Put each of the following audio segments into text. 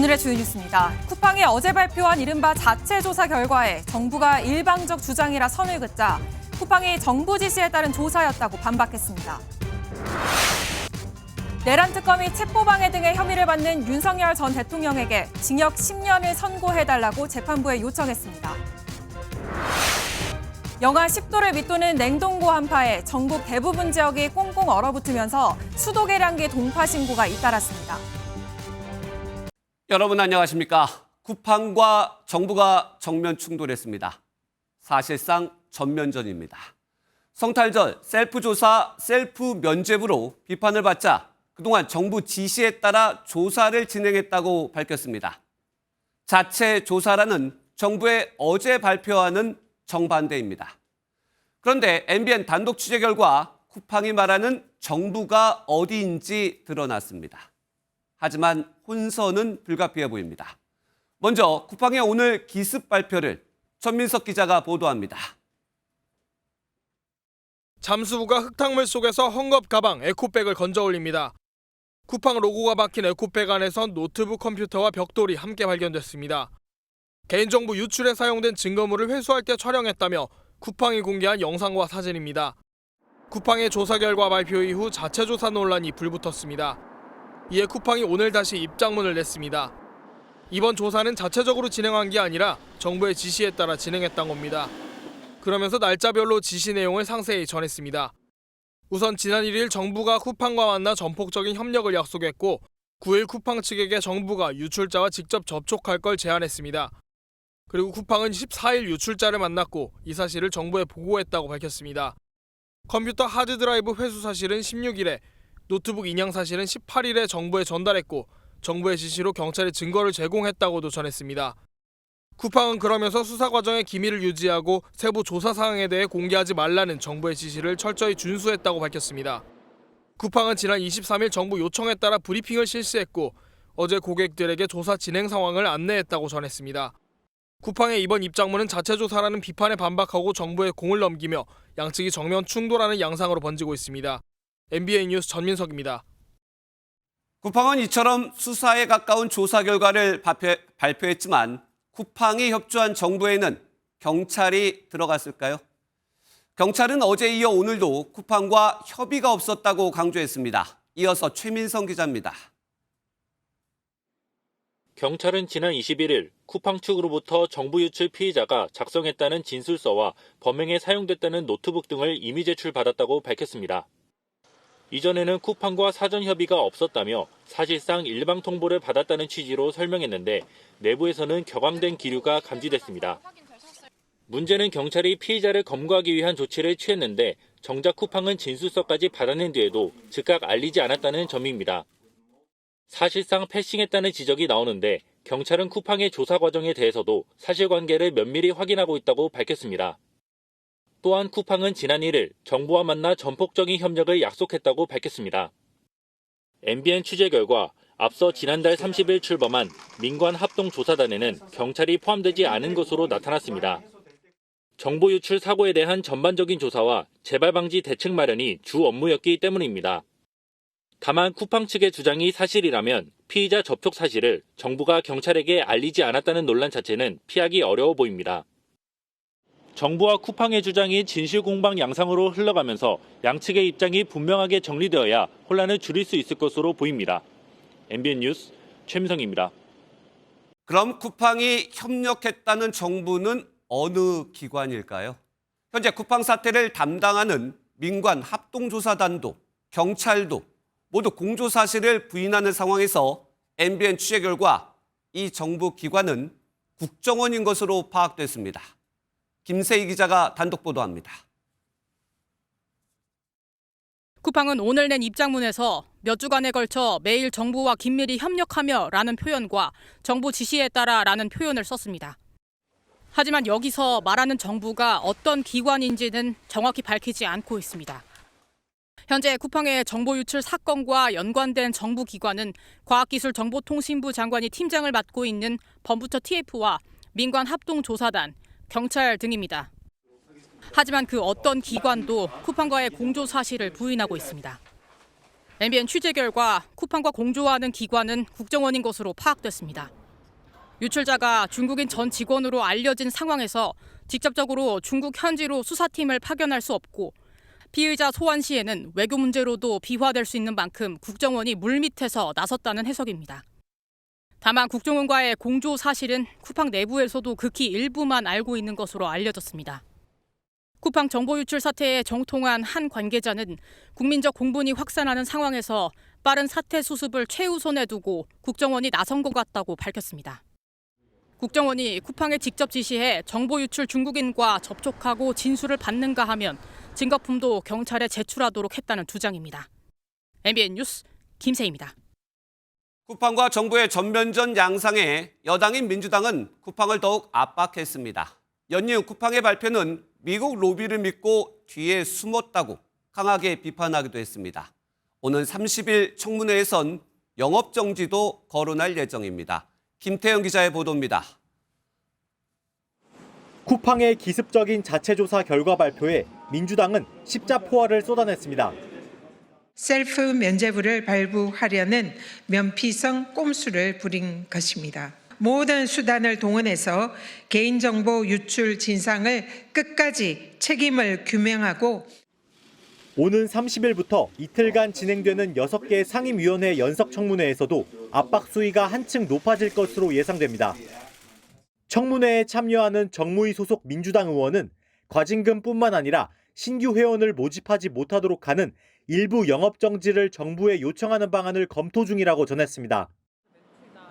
오늘의 주요 뉴스입니다. 쿠팡이 어제 발표한 이른바 자체 조사 결과에 정부가 일방적 주장이라 선을 긋자 쿠팡이 정부 지시에 따른 조사였다고 반박했습니다. 내란 특검이 체포방해 등의 혐의를 받는 윤석열 전 대통령에게 징역 10년을 선고해달라고 재판부에 요청했습니다. 영하 10도를 밑도는 냉동고 한파에 전국 대부분 지역이 꽁꽁 얼어붙으면서 수도 계량기 동파 신고가 잇따랐습니다. 여러분 안녕하십니까? 쿠팡과 정부가 정면 충돌했습니다. 사실상 전면전입니다. 성탈절 셀프 조사, 셀프 면죄부로 비판을 받자 그동안 정부 지시에 따라 조사를 진행했다고 밝혔습니다. 자체 조사라는 정부의 어제 발표하는 정반대입니다. 그런데 MBN 단독 취재 결과 쿠팡이 말하는 정부가 어디인지 드러났습니다. 하지만 혼선은 불가피해 보입니다. 먼저 쿠팡의 오늘 기습 발표를 전민석 기자가 보도합니다. 잠수부가 흙탕물 속에서 헝겊 가방 에코백을 건져 올립니다. 쿠팡 로고가 박힌 에코백 안에선 노트북 컴퓨터와 벽돌이 함께 발견됐습니다. 개인정보 유출에 사용된 증거물을 회수할 때 촬영했다며 쿠팡이 공개한 영상과 사진입니다. 쿠팡의 조사 결과 발표 이후 자체 조사 논란이 불붙었습니다. 이에 쿠팡이 오늘 다시 입장문을 냈습니다. 이번 조사는 자체적으로 진행한 게 아니라 정부의 지시에 따라 진행했던 겁니다. 그러면서 날짜별로 지시 내용을 상세히 전했습니다. 우선 지난 1일 정부가 쿠팡과 만나 전폭적인 협력을 약속했고 9일 쿠팡 측에게 정부가 유출자와 직접 접촉할 걸 제안했습니다. 그리고 쿠팡은 14일 유출자를 만났고 이 사실을 정부에 보고했다고 밝혔습니다. 컴퓨터 하드드라이브 회수 사실은 16일에, 노트북 인양 사실은 18일에 정부에 전달했고 정부의 지시로 경찰에 증거를 제공했다고도 전했습니다. 쿠팡은 그러면서 수사 과정의 기밀을 유지하고 세부 조사 사항에 대해 공개하지 말라는 정부의 지시를 철저히 준수했다고 밝혔습니다. 쿠팡은 지난 23일 정부 요청에 따라 브리핑을 실시했고 어제 고객들에게 조사 진행 상황을 안내했다고 전했습니다. 쿠팡의 이번 입장문은 자체 조사라는 비판에 반박하고 정부에 공을 넘기며 양측이 정면 충돌하는 양상으로 번지고 있습니다. MBN 뉴스 전민석입니다. 쿠팡은 이처럼 수사에 가까운 조사 결과를 발표했지만 쿠팡이 협조한 정부에는 경찰이 들어갔을까요? 경찰은 어제 이어 오늘도 쿠팡과 협의가 없었다고 강조했습니다. 이어서 최민성 기자입니다. 경찰은 지난 21일 쿠팡 측으로부터 정부 유출 피의자가 작성했다는 진술서와 범행에 사용됐다는 노트북 등을 이미 제출받았다고 밝혔습니다. 이전에는 쿠팡과 사전 협의가 없었다며 사실상 일방 통보를 받았다는 취지로 설명했는데 내부에서는 격앙된 기류가 감지됐습니다. 문제는 경찰이 피의자를 검거하기 위한 조치를 취했는데 정작 쿠팡은 진술서까지 받아낸 뒤에도 즉각 알리지 않았다는 점입니다. 사실상 패싱했다는 지적이 나오는데 경찰은 쿠팡의 조사 과정에 대해서도 사실관계를 면밀히 확인하고 있다고 밝혔습니다. 또한 쿠팡은 지난 1일 정부와 만나 전폭적인 협력을 약속했다고 밝혔습니다. MBN 취재 결과 앞서 지난달 30일 출범한 민관합동조사단에는 경찰이 포함되지 않은 것으로 나타났습니다. 정보 유출 사고에 대한 전반적인 조사와 재발 방지 대책 마련이 주 업무였기 때문입니다. 다만 쿠팡 측의 주장이 사실이라면 피의자 접촉 사실을 정부가 경찰에게 알리지 않았다는 논란 자체는 피하기 어려워 보입니다. 정부와 쿠팡의 주장이 진실공방 양상으로 흘러가면서 양측의 입장이 분명하게 정리되어야 혼란을 줄일 수 있을 것으로 보입니다. MBN 뉴스 최민성입니다. 그럼 쿠팡이 협력했다는 정부는 어느 기관일까요? 현재 쿠팡 사태를 담당하는 민관합동조사단도 경찰도 모두 공조 사실을 부인하는 상황에서 MBN 취재 결과 이 정부 기관은 국정원인 것으로 파악됐습니다. 김세희 기자가 단독 보도합니다. 쿠팡은 오늘 낸 입장문에서 몇 주간에 걸쳐 매일 정부와 긴밀히 협력하며 라는 표현과 정부 지시에 따라 라는 표현을 썼습니다. 하지만 여기서 말하는 정부가 어떤 기관인지는 정확히 밝히지 않고 있습니다. 현재 쿠팡의 정보 유출 사건과 연관된 정부 기관은 과학기술정보통신부 장관이 팀장을 맡고 있는 범부처 TF와 민관합동조사단, 경찰 등입니다. 하지만 그 어떤 기관도 쿠팡과의 공조 사실을 부인하고 있습니다. MBN 취재 결과 쿠팡과 공조하는 기관은 국정원인 것으로 파악됐습니다. 유출자가 중국인 전 직원으로 알려진 상황에서 직접적으로 중국 현지로 수사팀을 파견할 수 없고 피의자 소환 시에는 외교 문제로도 비화될 수 있는 만큼 국정원이 물밑에서 나섰다는 해석입니다. 다만 국정원과의 공조 사실은 쿠팡 내부에서도 극히 일부만 알고 있는 것으로 알려졌습니다. 쿠팡 정보 유출 사태에 정통한 한 관계자는 국민적 공분이 확산하는 상황에서 빠른 사태 수습을 최우선에 두고 국정원이 나선 것 같다고 밝혔습니다. 국정원이 쿠팡에 직접 지시해 정보 유출 중국인과 접촉하고 진술을 받는가 하면 증거품도 경찰에 제출하도록 했다는 주장입니다. MBN 뉴스 김세희입니다. 쿠팡과 정부의 전면전 양상에 여당인 민주당은 쿠팡을 더욱 압박했습니다. 연이은 쿠팡의 발표는 미국 로비를 믿고 뒤에 숨었다고 강하게 비판하기도 했습니다. 오는 30일 청문회에선 영업정지도 거론할 예정입니다. 김태영 기자의 보도입니다. 쿠팡의 기습적인 자체조사 결과 발표에 민주당은 십자포화를 쏟아냈습니다. 셀프 면죄부를 발부하려는 면피성 꼼수를 부린 것입니다. 모든 수단을 동원해서 개인정보 유출 진상을 끝까지 책임을 규명하고 오는 30일부터 이틀간 진행되는 6개 상임위원회 연석청문회에서도 압박 수위가 한층 높아질 것으로 예상됩니다. 청문회에 참여하는 정무위 소속 민주당 의원은 과징금뿐만 아니라 신규 회원을 모집하지 못하도록 하는 일부 영업정지를 정부에 요청하는 방안을 검토 중이라고 전했습니다.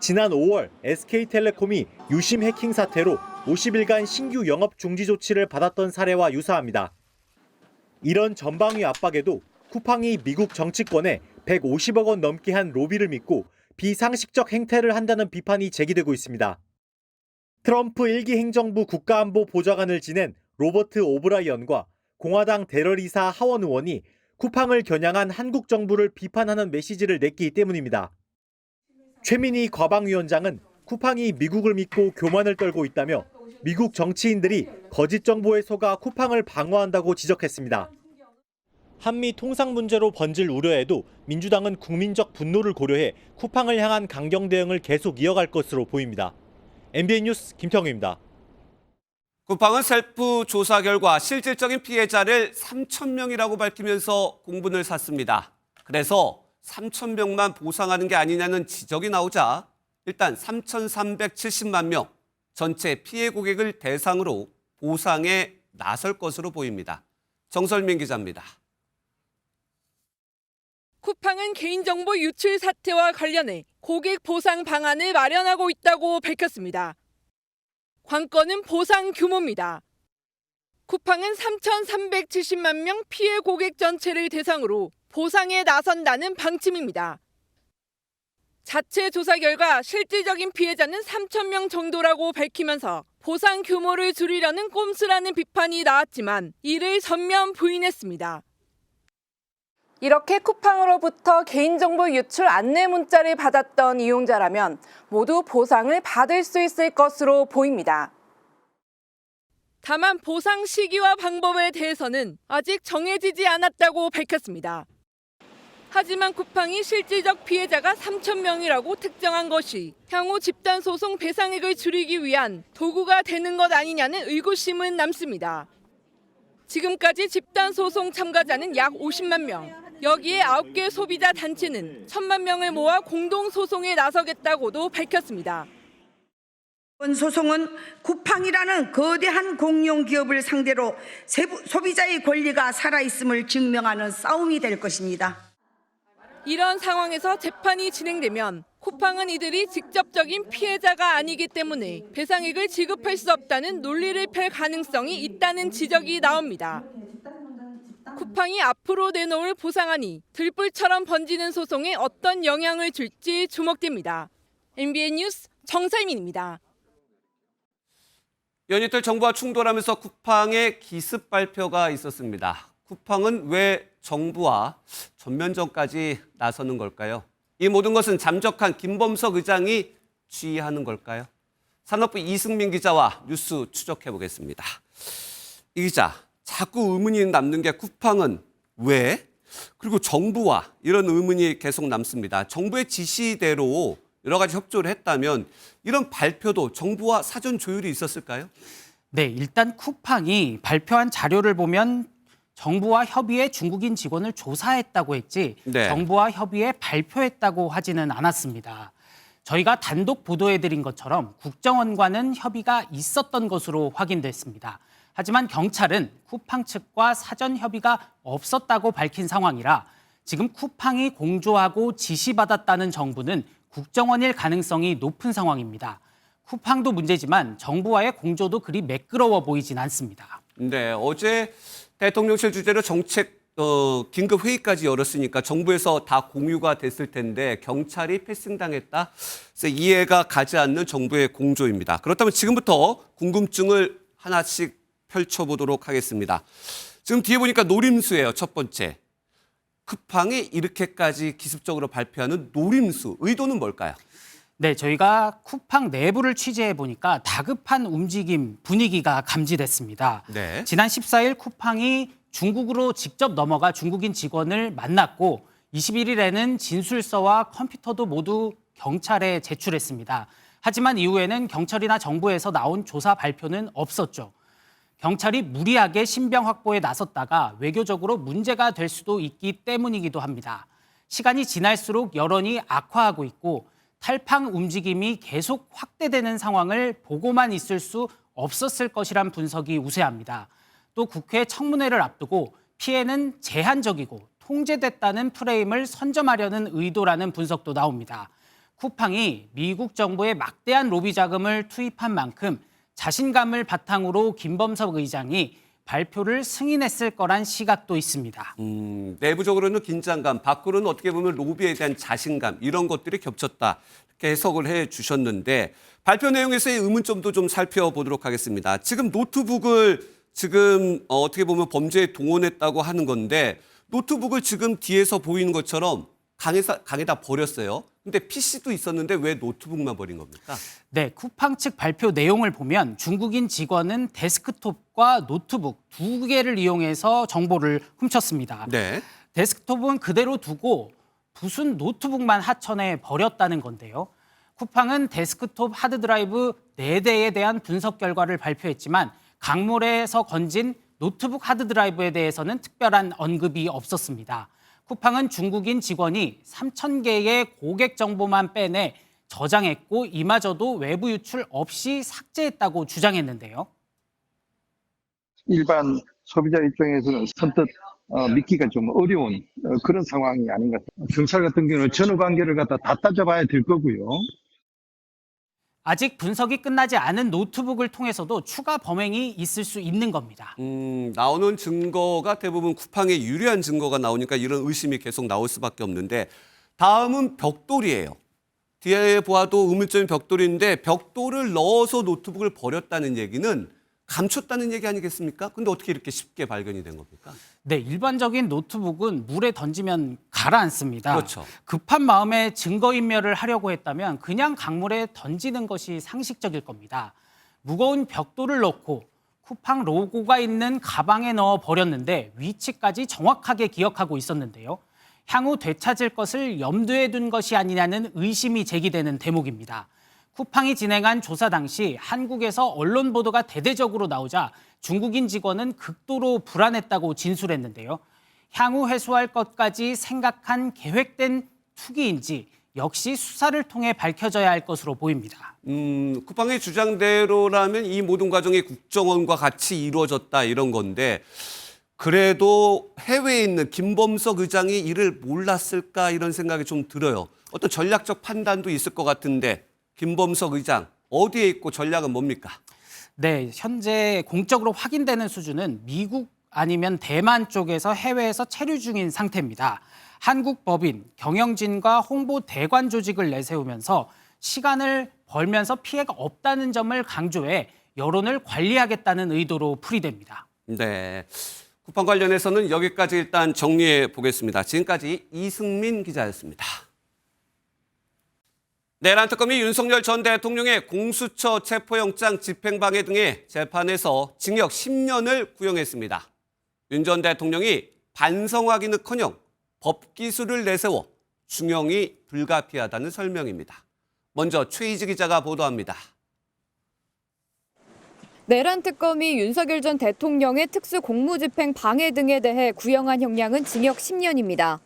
지난 5월 SK텔레콤이 유심 해킹 사태로 50일간 신규 영업 중지 조치를 받았던 사례와 유사합니다. 이런 전방위 압박에도 쿠팡이 미국 정치권에 150억 원 넘게 한 로비를 믿고 비상식적 행태를 한다는 비판이 제기되고 있습니다. 트럼프 1기 행정부 국가안보 보좌관을 지낸 로버트 오브라이언과 공화당 대러리사 하원 의원이 쿠팡을 겨냥한 한국 정부를 비판하는 메시지를 냈기 때문입니다. 최민희 과방위원장은 쿠팡이 미국을 믿고 교만을 떨고 있다며 미국 정치인들이 거짓 정보에 속아 쿠팡을 방어한다고 지적했습니다. 한미 통상 문제로 번질 우려에도 민주당은 국민적 분노를 고려해 쿠팡을 향한 강경 대응을 계속 이어갈 것으로 보입니다. MBN 뉴스 김태형입니다. 쿠팡은 셀프 조사 결과 실질적인 피해자를 3,000명이라고 밝히면서 공분을 샀습니다. 그래서 3,000명만 보상하는 게 아니냐는 지적이 나오자 일단 3,370만 명 전체 피해 고객을 대상으로 보상에 나설 것으로 보입니다. 정설민 기자입니다. 쿠팡은 개인정보 유출 사태와 관련해 고객 보상 방안을 마련하고 있다고 밝혔습니다. 관건은 보상 규모입니다. 쿠팡은 3,370만 명 피해 고객 전체를 대상으로 보상에 나선다는 방침입니다. 자체 조사 결과 실질적인 피해자는 3,000명 정도라고 밝히면서 보상 규모를 줄이려는 꼼수라는 비판이 나왔지만 이를 전면 부인했습니다. 이렇게 쿠팡으로부터 개인정보 유출 안내 문자를 받았던 이용자라면 모두 보상을 받을 수 있을 것으로 보입니다. 다만 보상 시기와 방법에 대해서는 아직 정해지지 않았다고 밝혔습니다. 하지만 쿠팡이 실질적 피해자가 3,000명이라고 특정한 것이 향후 집단소송 배상액을 줄이기 위한 도구가 되는 것 아니냐는 의구심은 남습니다. 지금까지 집단소송 참가자는 약 50만 명. 여기에 9개 소비자 단체는 1,000만 명을 모아 공동소송에 나서겠다고도 밝혔습니다. 이번 소송은 쿠팡이라는 거대한 공룡 기업을 상대로 소비자의 권리가 살아있음을 증명하는 싸움이 될 것입니다. 이런 상황에서 재판이 진행되면 쿠팡은 이들이 직접적인 피해자가 아니기 때문에 배상액을 지급할 수 없다는 논리를 펼 가능성이 있다는 지적이 나옵니다. 쿠팡이 앞으로 내놓을 보상안이 들불처럼 번지는 소송에 어떤 영향을 줄지 주목됩니다. MBN 뉴스 정설민입니다. 연이틀 정부와 충돌하면서 쿠팡의 기습 발표가 있었습니다. 쿠팡은 왜 정부와 전면전까지 나서는 걸까요? 이 모든 것은 잠적한 김범석 의장이 지휘하는 걸까요? 산업부 이승민 기자와 뉴스 추적해 보겠습니다. 이 기자, 자꾸 의문이 남는 게 쿠팡은 왜 그리고 정부와 이런 의문이 계속 남습니다. 정부의 지시대로 여러 가지 협조를 했다면 이런 발표도 정부와 사전 조율이 있었을까요? 네, 일단 쿠팡이 발표한 자료를 보면 정부와 협의해 중국인 직원을 조사했다고 했지 네. 정부와 협의해 발표했다고 하지는 않았습니다. 저희가 단독 보도해드린 것처럼 국정원과는 협의가 있었던 것으로 확인됐습니다. 하지만 경찰은 쿠팡 측과 사전 협의가 없었다고 밝힌 상황이라 지금 쿠팡이 공조하고 지시받았다는 정부는 국정원일 가능성이 높은 상황입니다. 쿠팡도 문제지만 정부와의 공조도 그리 매끄러워 보이진 않습니다. 네, 어제 대통령실 주재로 정책 긴급 회의까지 열었으니까 정부에서 다 공유가 됐을 텐데 경찰이 패싱당했다. 그래서 이해가 가지 않는 정부의 공조입니다. 그렇다면 지금부터 궁금증을 하나씩 펼쳐보도록 하겠습니다. 지금 뒤에 보니까 노림수예요. 첫 번째. 쿠팡이 이렇게까지 기습적으로 발표하는 노림수. 의도는 뭘까요? 네, 저희가 쿠팡 내부를 취재해 보니까 다급한 움직임, 분위기가 감지됐습니다. 네. 지난 14일 쿠팡이 중국으로 직접 넘어가 중국인 직원을 만났고 21일에는 진술서와 컴퓨터도 모두 경찰에 제출했습니다. 하지만 이후에는 경찰이나 정부에서 나온 조사 발표는 없었죠. 경찰이 무리하게 신병 확보에 나섰다가 외교적으로 문제가 될 수도 있기 때문이기도 합니다. 시간이 지날수록 여론이 악화하고 있고 탈팡 움직임이 계속 확대되는 상황을 보고만 있을 수 없었을 것이란 분석이 우세합니다. 또 국회 청문회를 앞두고 피해는 제한적이고 통제됐다는 프레임을 선점하려는 의도라는 분석도 나옵니다. 쿠팡이 미국 정부에 막대한 로비 자금을 투입한 만큼 자신감을 바탕으로 김범석 의장이 발표를 승인했을 거란 시각도 있습니다. 내부적으로는 긴장감, 밖으로는 어떻게 보면 로비에 대한 자신감 이런 것들이 겹쳤다. 이렇게 해석을 해 주셨는데 발표 내용에서의 의문점도 좀 살펴보도록 하겠습니다. 지금 노트북을 지금 어떻게 보면 범죄에 동원했다고 하는 건데 노트북을 지금 뒤에서 보이는 것처럼 강에다 버렸어요. 근데 PC도 있었는데 왜 노트북만 버린 겁니까? 네, 쿠팡 측 발표 내용을 보면 중국인 직원은 데스크톱과 노트북 두 개를 이용해서 정보를 훔쳤습니다. 네. 데스크톱은 그대로 두고 부순 노트북만 하천에 버렸다는 건데요. 쿠팡은 데스크톱 하드드라이브 4대에 대한 분석 결과를 발표했지만 강물에서 건진 노트북 하드드라이브에 대해서는 특별한 언급이 없었습니다. 쿠팡은 중국인 직원이 3,000개의 고객 정보만 빼내 저장했고 이마저도 외부 유출 없이 삭제했다고 주장했는데요. 일반 소비자 입장에서는 선뜻 믿기가 좀 어려운 그런 상황이 아닌가. 경찰 같은 경우는 전후 관계를 갖다 다 따져봐야 될 거고요. 아직 분석이 끝나지 않은 노트북을 통해서도 추가 범행이 있을 수 있는 겁니다. 나오는 증거가 대부분 쿠팡에 유리한 증거가 나오니까 이런 의심이 계속 나올 수밖에 없는데 다음은 벽돌이에요. 뒤에 보아도 의문점이 벽돌인데 벽돌을 넣어서 노트북을 버렸다는 얘기는 감췄다는 얘기 아니겠습니까? 근데 어떻게 이렇게 쉽게 발견이 된 겁니까? 네, 일반적인 노트북은 물에 던지면 가라앉습니다. 그렇죠. 급한 마음에 증거인멸을 하려고 했다면 그냥 강물에 던지는 것이 상식적일 겁니다. 무거운 벽돌을 넣고 쿠팡 로고가 있는 가방에 넣어 버렸는데 위치까지 정확하게 기억하고 있었는데요. 향후 되찾을 것을 염두에 둔 것이 아니냐는 의심이 제기되는 대목입니다. 쿠팡이 진행한 조사 당시 한국에서 언론 보도가 대대적으로 나오자 중국인 직원은 극도로 불안했다고 진술했는데요. 향후 회수할 것까지 생각한 계획된 투기인지 역시 수사를 통해 밝혀져야 할 것으로 보입니다. 쿠팡의 주장대로라면 이 모든 과정이 국정원과 같이 이루어졌다 이런 건데 그래도 해외에 있는 김범석 의장이 이를 몰랐을까 이런 생각이 좀 들어요. 어떤 전략적 판단도 있을 것 같은데 김범석 의장 어디에 있고 전략은 뭡니까? 네, 현재 공적으로 확인되는 수준은 미국 아니면 대만 쪽에서 해외에서 체류 중인 상태입니다. 한국 법인, 경영진과 홍보 대관 조직을 내세우면서 시간을 벌면서 피해가 없다는 점을 강조해 여론을 관리하겠다는 의도로 풀이됩니다. 네, 쿠팡 관련해서는 여기까지 일단 정리해 보겠습니다. 지금까지 이승민 기자였습니다. 내란 특검이 윤석열 전 대통령의 공수처 체포영장 집행방해 등의 재판에서 징역 10년을 구형했습니다. 윤 전 대통령이 반성하기는커녕 법기술을 내세워 중형이 불가피하다는 설명입니다. 먼저 최희지 기자가 보도합니다. 내란 특검이 윤석열 전 대통령의 특수공무집행 방해 등에 대해 구형한 형량은 징역 10년입니다.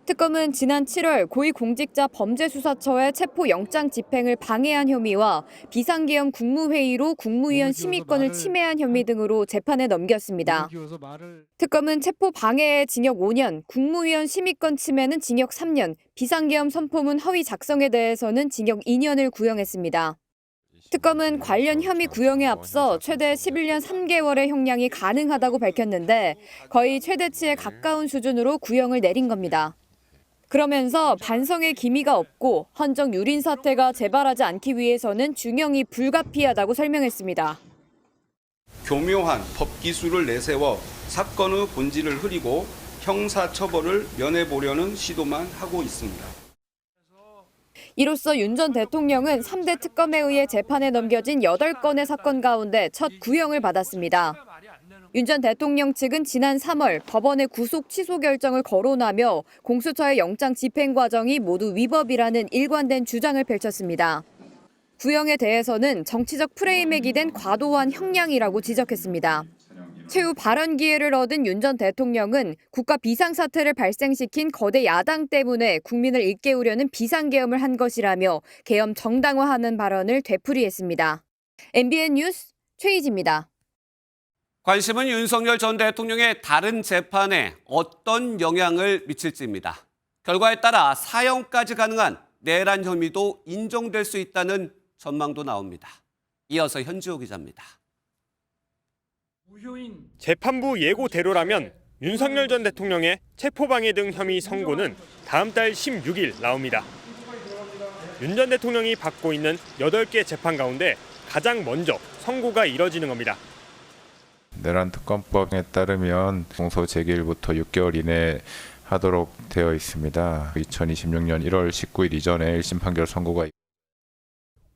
특검은 지난 7월 고위공직자범죄수사처의 체포영장 집행을 방해한 혐의와 비상계엄 국무회의로 국무위원 심의권을 침해한 혐의 등으로 재판에 넘겼습니다. 특검은 체포 방해에 징역 5년, 국무위원 심의권 침해는 징역 3년, 비상계엄 선포문 허위 작성에 대해서는 징역 2년을 구형했습니다. 특검은 관련 혐의 구형에 앞서 최대 11년 3개월의 형량이 가능하다고 밝혔는데 거의 최대치에 가까운 수준으로 구형을 내린 겁니다. 그러면서 반성의 기미가 없고 헌정 유린 사태가 재발하지 않기 위해서는 중형이 불가피하다고 설명했습니다. 교묘한 법기술을 내세워 사건의 본질을 흐리고 형사처벌을 면해보려는 시도만 하고 있습니다. 이로써 윤 전 대통령은 3대 특검에 의해 재판에 넘겨진 8건의 사건 가운데 첫 구형을 받았습니다. 윤 전 대통령 측은 지난 3월 법원의 구속 취소 결정을 거론하며 공수처의 영장 집행 과정이 모두 위법이라는 일관된 주장을 펼쳤습니다. 구형에 대해서는 정치적 프레임에 기댄 과도한 형량이라고 지적했습니다. 최후 발언 기회를 얻은 윤 전 대통령은 국가 비상사태를 발생시킨 거대 야당 때문에 국민을 일깨우려는 비상계엄을 한 것이라며 계엄 정당화하는 발언을 되풀이했습니다. MBN 뉴스 최희지입니다. 관심은 윤석열 전 대통령의 다른 재판에 어떤 영향을 미칠지입니다. 결과에 따라 사형까지 가능한 내란 혐의도 인정될 수 있다는 전망도 나옵니다. 이어서 현지호 기자입니다. 재판부 예고대로라면 윤석열 전 대통령의 체포방해 등 혐의 선고는 다음 달 16일 나옵니다. 윤 전 대통령이 받고 있는 8개 재판 가운데 가장 먼저 선고가 이뤄지는 겁니다. 내란 특검법에 따르면 공소 제기일부터 6개월 이내 하도록 되어 있습니다. 2026년 1월 19일 이전에 1심 판결 선고가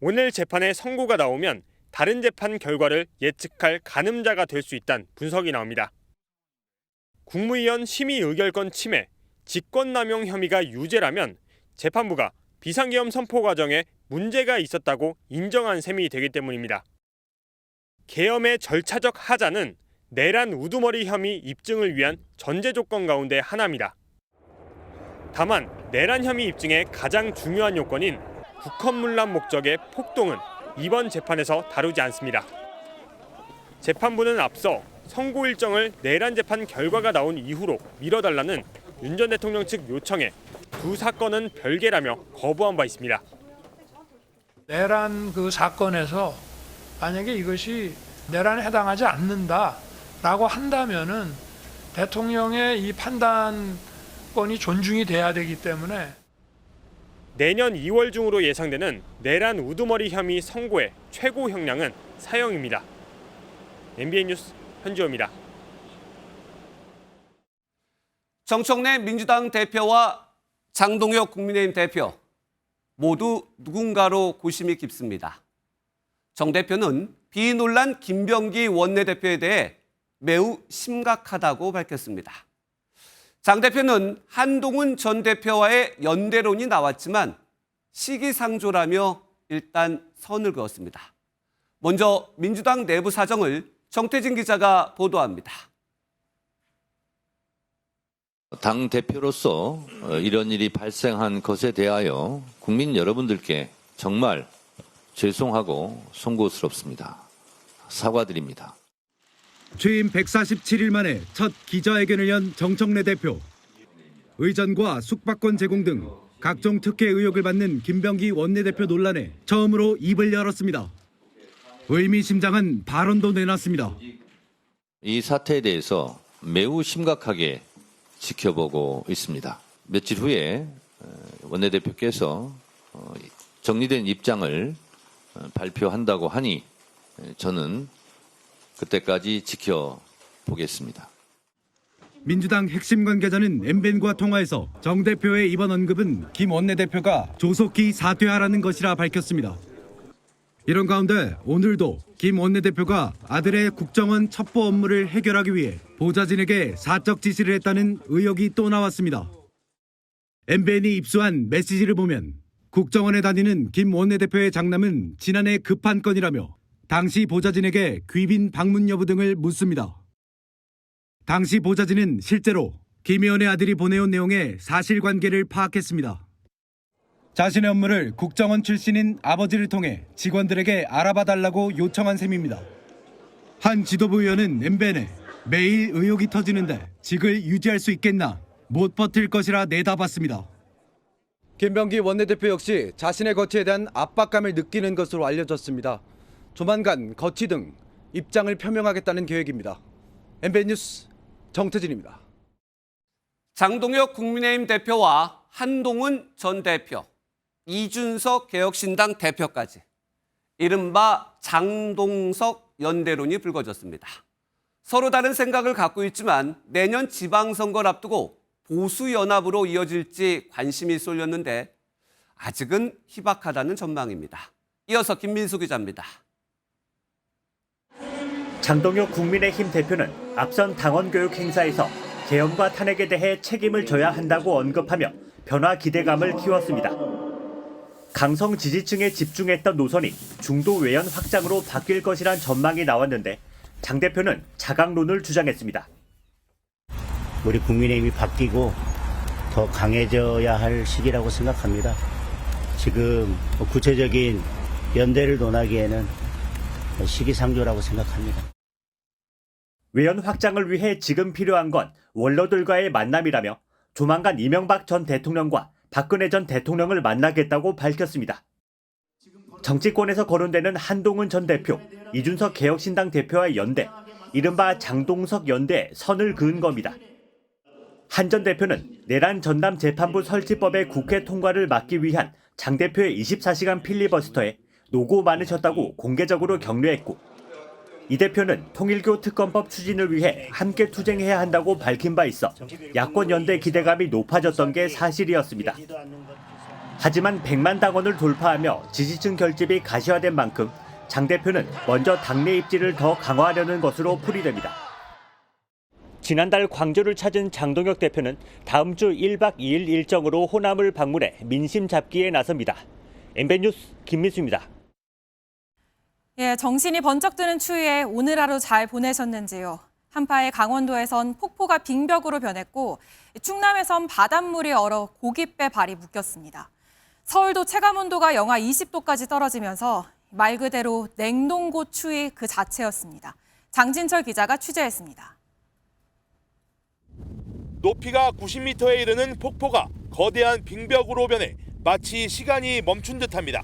오늘 재판에 선고가 나오면 다른 재판 결과를 예측할 가늠자가 될 수 있다는 분석이 나옵니다. 국무위원 심의 의결권 침해, 직권남용 혐의가 유죄라면 재판부가 비상계엄 선포 과정에 문제가 있었다고 인정한 셈이 되기 때문입니다. 계엄의 절차적 하자는 내란 우두머리 혐의 입증을 위한 전제 조건 가운데 하나입니다. 다만 내란 혐의 입증의 가장 중요한 요건인 국헌문란 목적의 폭동은 이번 재판에서 다루지 않습니다. 재판부는 앞서 선고 일정을 내란 재판 결과가 나온 이후로 미뤄달라는 윤 전 대통령 측 요청에 두 사건은 별개라며 거부한 바 있습니다. 내란 그 사건에서 만약에 이것이 내란에 해당하지 않는다라고 한다면은 대통령의 이 판단권이 존중이 돼야 되기 때문에 내년 2월 중으로 예상되는 내란 우두머리 혐의 선고의 최고 형량은 사형입니다. MBN 뉴스 현지호입니다. 정청래 민주당 대표와 장동혁 국민의힘 대표 모두 누군가로 고심이 깊습니다. 정 대표는 비논란 김병기 원내대표에 대해 매우 심각하다고 밝혔습니다. 장 대표는 한동훈 전 대표와의 연대론이 나왔지만 시기상조라며 일단 선을 그었습니다. 먼저 민주당 내부 사정을 정태진 기자가 보도합니다. 당 대표로서 이런 일이 발생한 것에 대하여 국민 여러분들께 정말 죄송하고 송구스럽습니다. 사과드립니다. 취임 147일 만에 첫 기자회견을 연 정청래 대표. 의전과 숙박권 제공 등 각종 특혜 의혹을 받는 김병기 원내대표 논란에 처음으로 입을 열었습니다. 의미심장한 발언도 내놨습니다. 이 사태에 대해서 매우 심각하게 지켜보고 있습니다. 며칠 후에 원내대표께서 정리된 입장을 발표한다고 하니 저는 그때까지 지켜보겠습니다. 민주당 핵심 관계자는 MBN과 통화에서 정 대표의 이번 언급은 김 원내대표가 조속히 사퇴하라는 것이라 밝혔습니다. 이런 가운데 오늘도 김 원내대표가 아들의 국정원 첩보 업무를 해결하기 위해 보좌진에게 사적 지시를 했다는 의혹이 또 나왔습니다. MBN이 입수한 메시지를 보면 국정원에 다니는 김 원내대표의 장남은 지난해 급한 건이라며 당시 보좌진에게 귀빈 방문 여부 등을 묻습니다. 당시 보좌진은 실제로 김 의원의 아들이 보내온 내용의 사실관계를 파악했습니다. 자신의 업무를 국정원 출신인 아버지를 통해 직원들에게 알아봐달라고 요청한 셈입니다. 한 지도부 의원은 MBN에 매일 의혹이 터지는데 직을 유지할 수 있겠나 못 버틸 것이라 내다봤습니다. 김병기 원내대표 역시 자신의 거취에 대한 압박감을 느끼는 것으로 알려졌습니다. 조만간 거취 등 입장을 표명하겠다는 계획입니다. MBN 뉴스 정태진입니다. 장동혁 국민의힘 대표와 한동훈 전 대표, 이준석 개혁신당 대표까지 이른바 장동석 연대론이 불거졌습니다. 서로 다른 생각을 갖고 있지만 내년 지방선거를 앞두고 보수연합으로 이어질지 관심이 쏠렸는데 아직은 희박하다는 전망입니다. 이어서 김민수 기자입니다. 장동혁 국민의힘 대표는 앞선 당원교육 행사에서 계엄과 탄핵에 대해 책임을 져야 한다고 언급하며 변화 기대감을 키웠습니다. 강성 지지층에 집중했던 노선이 중도 외연 확장으로 바뀔 것이란 전망이 나왔는데 장 대표는 자강론을 주장했습니다. 우리 국민의힘이 바뀌고 더 강해져야 할 시기라고 생각합니다. 지금 구체적인 연대를 논하기에는 시기상조라고 생각합니다. 외연 확장을 위해 지금 필요한 건 원로들과의 만남이라며 조만간 이명박 전 대통령과 박근혜 전 대통령을 만나겠다고 밝혔습니다. 정치권에서 거론되는 한동훈 전 대표, 이준석 개혁신당 대표와의 연대, 이른바 장동석 연대에 선을 그은 겁니다. 한 전 대표는 내란 전담 재판부 설치법의 국회 통과를 막기 위한 장 대표의 24시간 필리버스터에 노고 많으셨다고 공개적으로 격려했고, 이 대표는 통일교 특검법 추진을 위해 함께 투쟁해야 한다고 밝힌 바 있어 야권 연대 기대감이 높아졌던 게 사실이었습니다. 하지만 100만 당원을 돌파하며 지지층 결집이 가시화된 만큼 장 대표는 먼저 당내 입지를 더 강화하려는 것으로 풀이됩니다. 지난달 광주를 찾은 장동혁 대표는 다음 주 1박 2일 일정으로 호남을 방문해 민심 잡기에 나섭니다. MBN 뉴스 김민수입니다. 예, 정신이 번쩍 드는 추위에 오늘 하루 잘 보내셨는지요? 한파에 강원도에선 폭포가 빙벽으로 변했고 충남에선 바닷물이 얼어 고깃배 발이 묶였습니다. 서울도 체감온도가 영하 20도까지 떨어지면서 말 그대로 냉동고 추위 그 자체였습니다. 장진철 기자가 취재했습니다. 높이가 90m에 이르는 폭포가 거대한 빙벽으로 변해 마치 시간이 멈춘 듯합니다.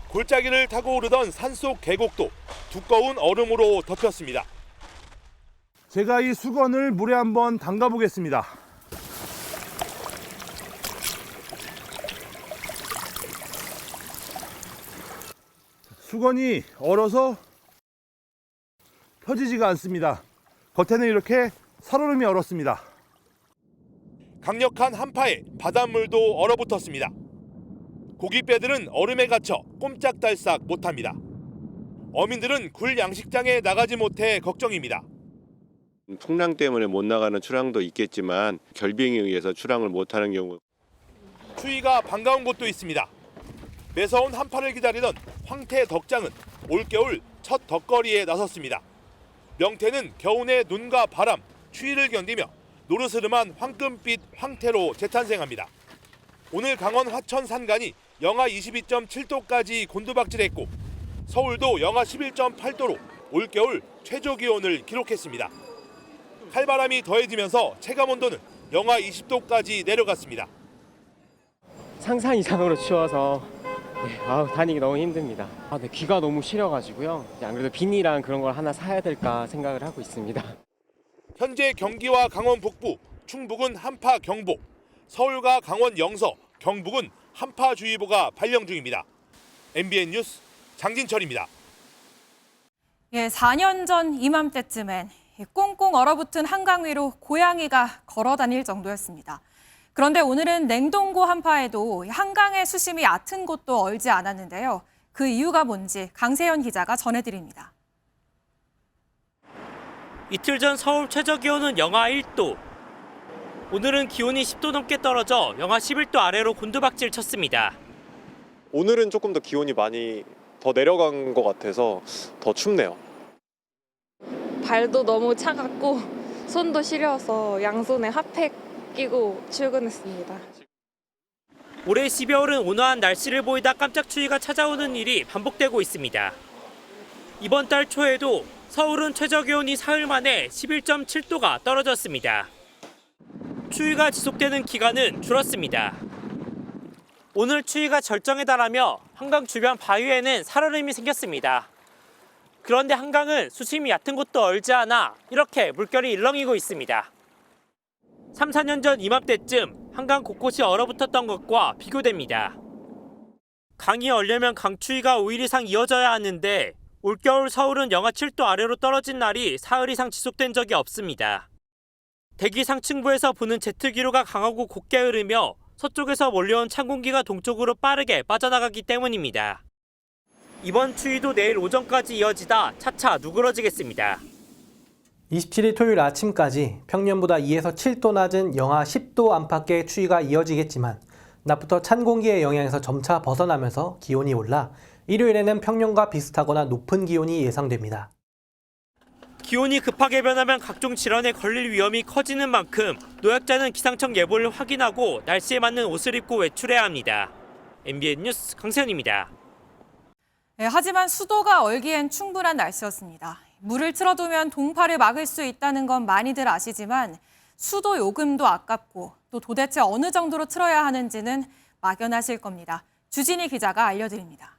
골짜기를 타고 오르던 산속 계곡도 두꺼운 얼음으로 덮였습니다. 제가 이 수건을 물에 한번 담가 보겠습니다. 수건이 얼어서 펴지지가 않습니다. 겉에는 이렇게 살얼음이 얼었습니다. 강력한 한파에 바닷물도 얼어붙었습니다. 고깃배들은 얼음에 갇혀 꼼짝달싹 못합니다. 어민들은 굴 양식장에 나가지 못해 걱정입니다. 풍랑 때문에 못 나가는 출항도 있겠지만 결빙에 의해서 출항을 못하는 경우. 추위가 반가운 곳도 있습니다. 매서운 한파를 기다리던 황태 덕장은 올겨울 첫 덕거리에 나섰습니다. 명태는 겨우내 눈과 바람, 추위를 견디며 노르스름한 황금빛 황태로 재탄생합니다. 오늘 강원 화천 산간이 영하 22.7도까지 곤두박질했고 서울도 영하 11.8도로 올겨울 최저 기온을 기록했습니다. 칼바람이 더해지면서 체감온도는 영하 20도까지 내려갔습니다. 상상 이상으로 추워서 다니기 너무 힘듭니다. 귀가 너무 시려가지고요. 안 그래도 비닐이랑 그런 걸 하나 사야 될까 생각을 하고 있습니다. 현재 경기와 강원 북부, 충북은 한파 경보, 서울과 강원 영서, 경북은 한파주의보가 발령 중입니다. MBN 뉴스 장진철입니다. 예, 4년 전 이맘때쯤엔 꽁꽁 얼어붙은 한강 위로 고양이가 걸어 다닐 정도였습니다. 그런데 오늘은 냉동고 한파에도 한강의 수심이 얕은 곳도 얼지 않았는데요. 그 이유가 뭔지 강세현 기자가 전해드립니다. 이틀 전 서울 최저기온은 영하 1도. 오늘은 기온이 10도 넘게 떨어져 영하 11도 아래로 곤두박질 쳤습니다. 오늘은 조금 더 기온이 많이 더 내려간 것 같아서 더 춥네요. 발도 너무 차갑고 손도 시려서 양손에 핫팩 끼고 출근했습니다. 올해 12월은 온화한 날씨를 보이다 깜짝 추위가 찾아오는 일이 반복되고 있습니다. 이번 달 초에도 서울은 최저기온이 사흘 만에 11.7도가 떨어졌습니다. 추위가 지속되는 기간은 줄었습니다. 오늘 추위가 절정에 달하며 한강 주변 바위에는 살얼음이 생겼습니다. 그런데 한강은 수심이 얕은 곳도 얼지 않아 이렇게 물결이 일렁이고 있습니다. 3, 4년 전 이맘때쯤 한강 곳곳이 얼어붙었던 것과 비교됩니다. 강이 얼려면 강추위가 5일 이상 이어져야 하는데 올겨울 서울은 영하 7도 아래로 떨어진 날이 사흘 이상 지속된 적이 없습니다. 대기 상층부에서 부는 제트기류가 강하고 곱게 흐르며 서쪽에서 몰려온 찬 공기가 동쪽으로 빠르게 빠져나가기 때문입니다. 이번 추위도 내일 오전까지 이어지다 차차 누그러지겠습니다. 27일 토요일 아침까지 평년보다 2에서 7도 낮은 영하 10도 안팎의 추위가 이어지겠지만 낮부터 찬 공기의 영향에서 점차 벗어나면서 기온이 올라 일요일에는 평년과 비슷하거나 높은 기온이 예상됩니다. 기온이 급하게 변하면 각종 질환에 걸릴 위험이 커지는 만큼 노약자는 기상청 예보를 확인하고 날씨에 맞는 옷을 입고 외출해야 합니다. MBN 뉴스 강세현입니다. 네, 하지만 수도가 얼기엔 충분한 날씨였습니다. 물을 틀어두면 동파를 막을 수 있다는 건 많이들 아시지만 수도 요금도 아깝고 또 도대체 어느 정도로 틀어야 하는지는 막연하실 겁니다. 주진희 기자가 알려드립니다.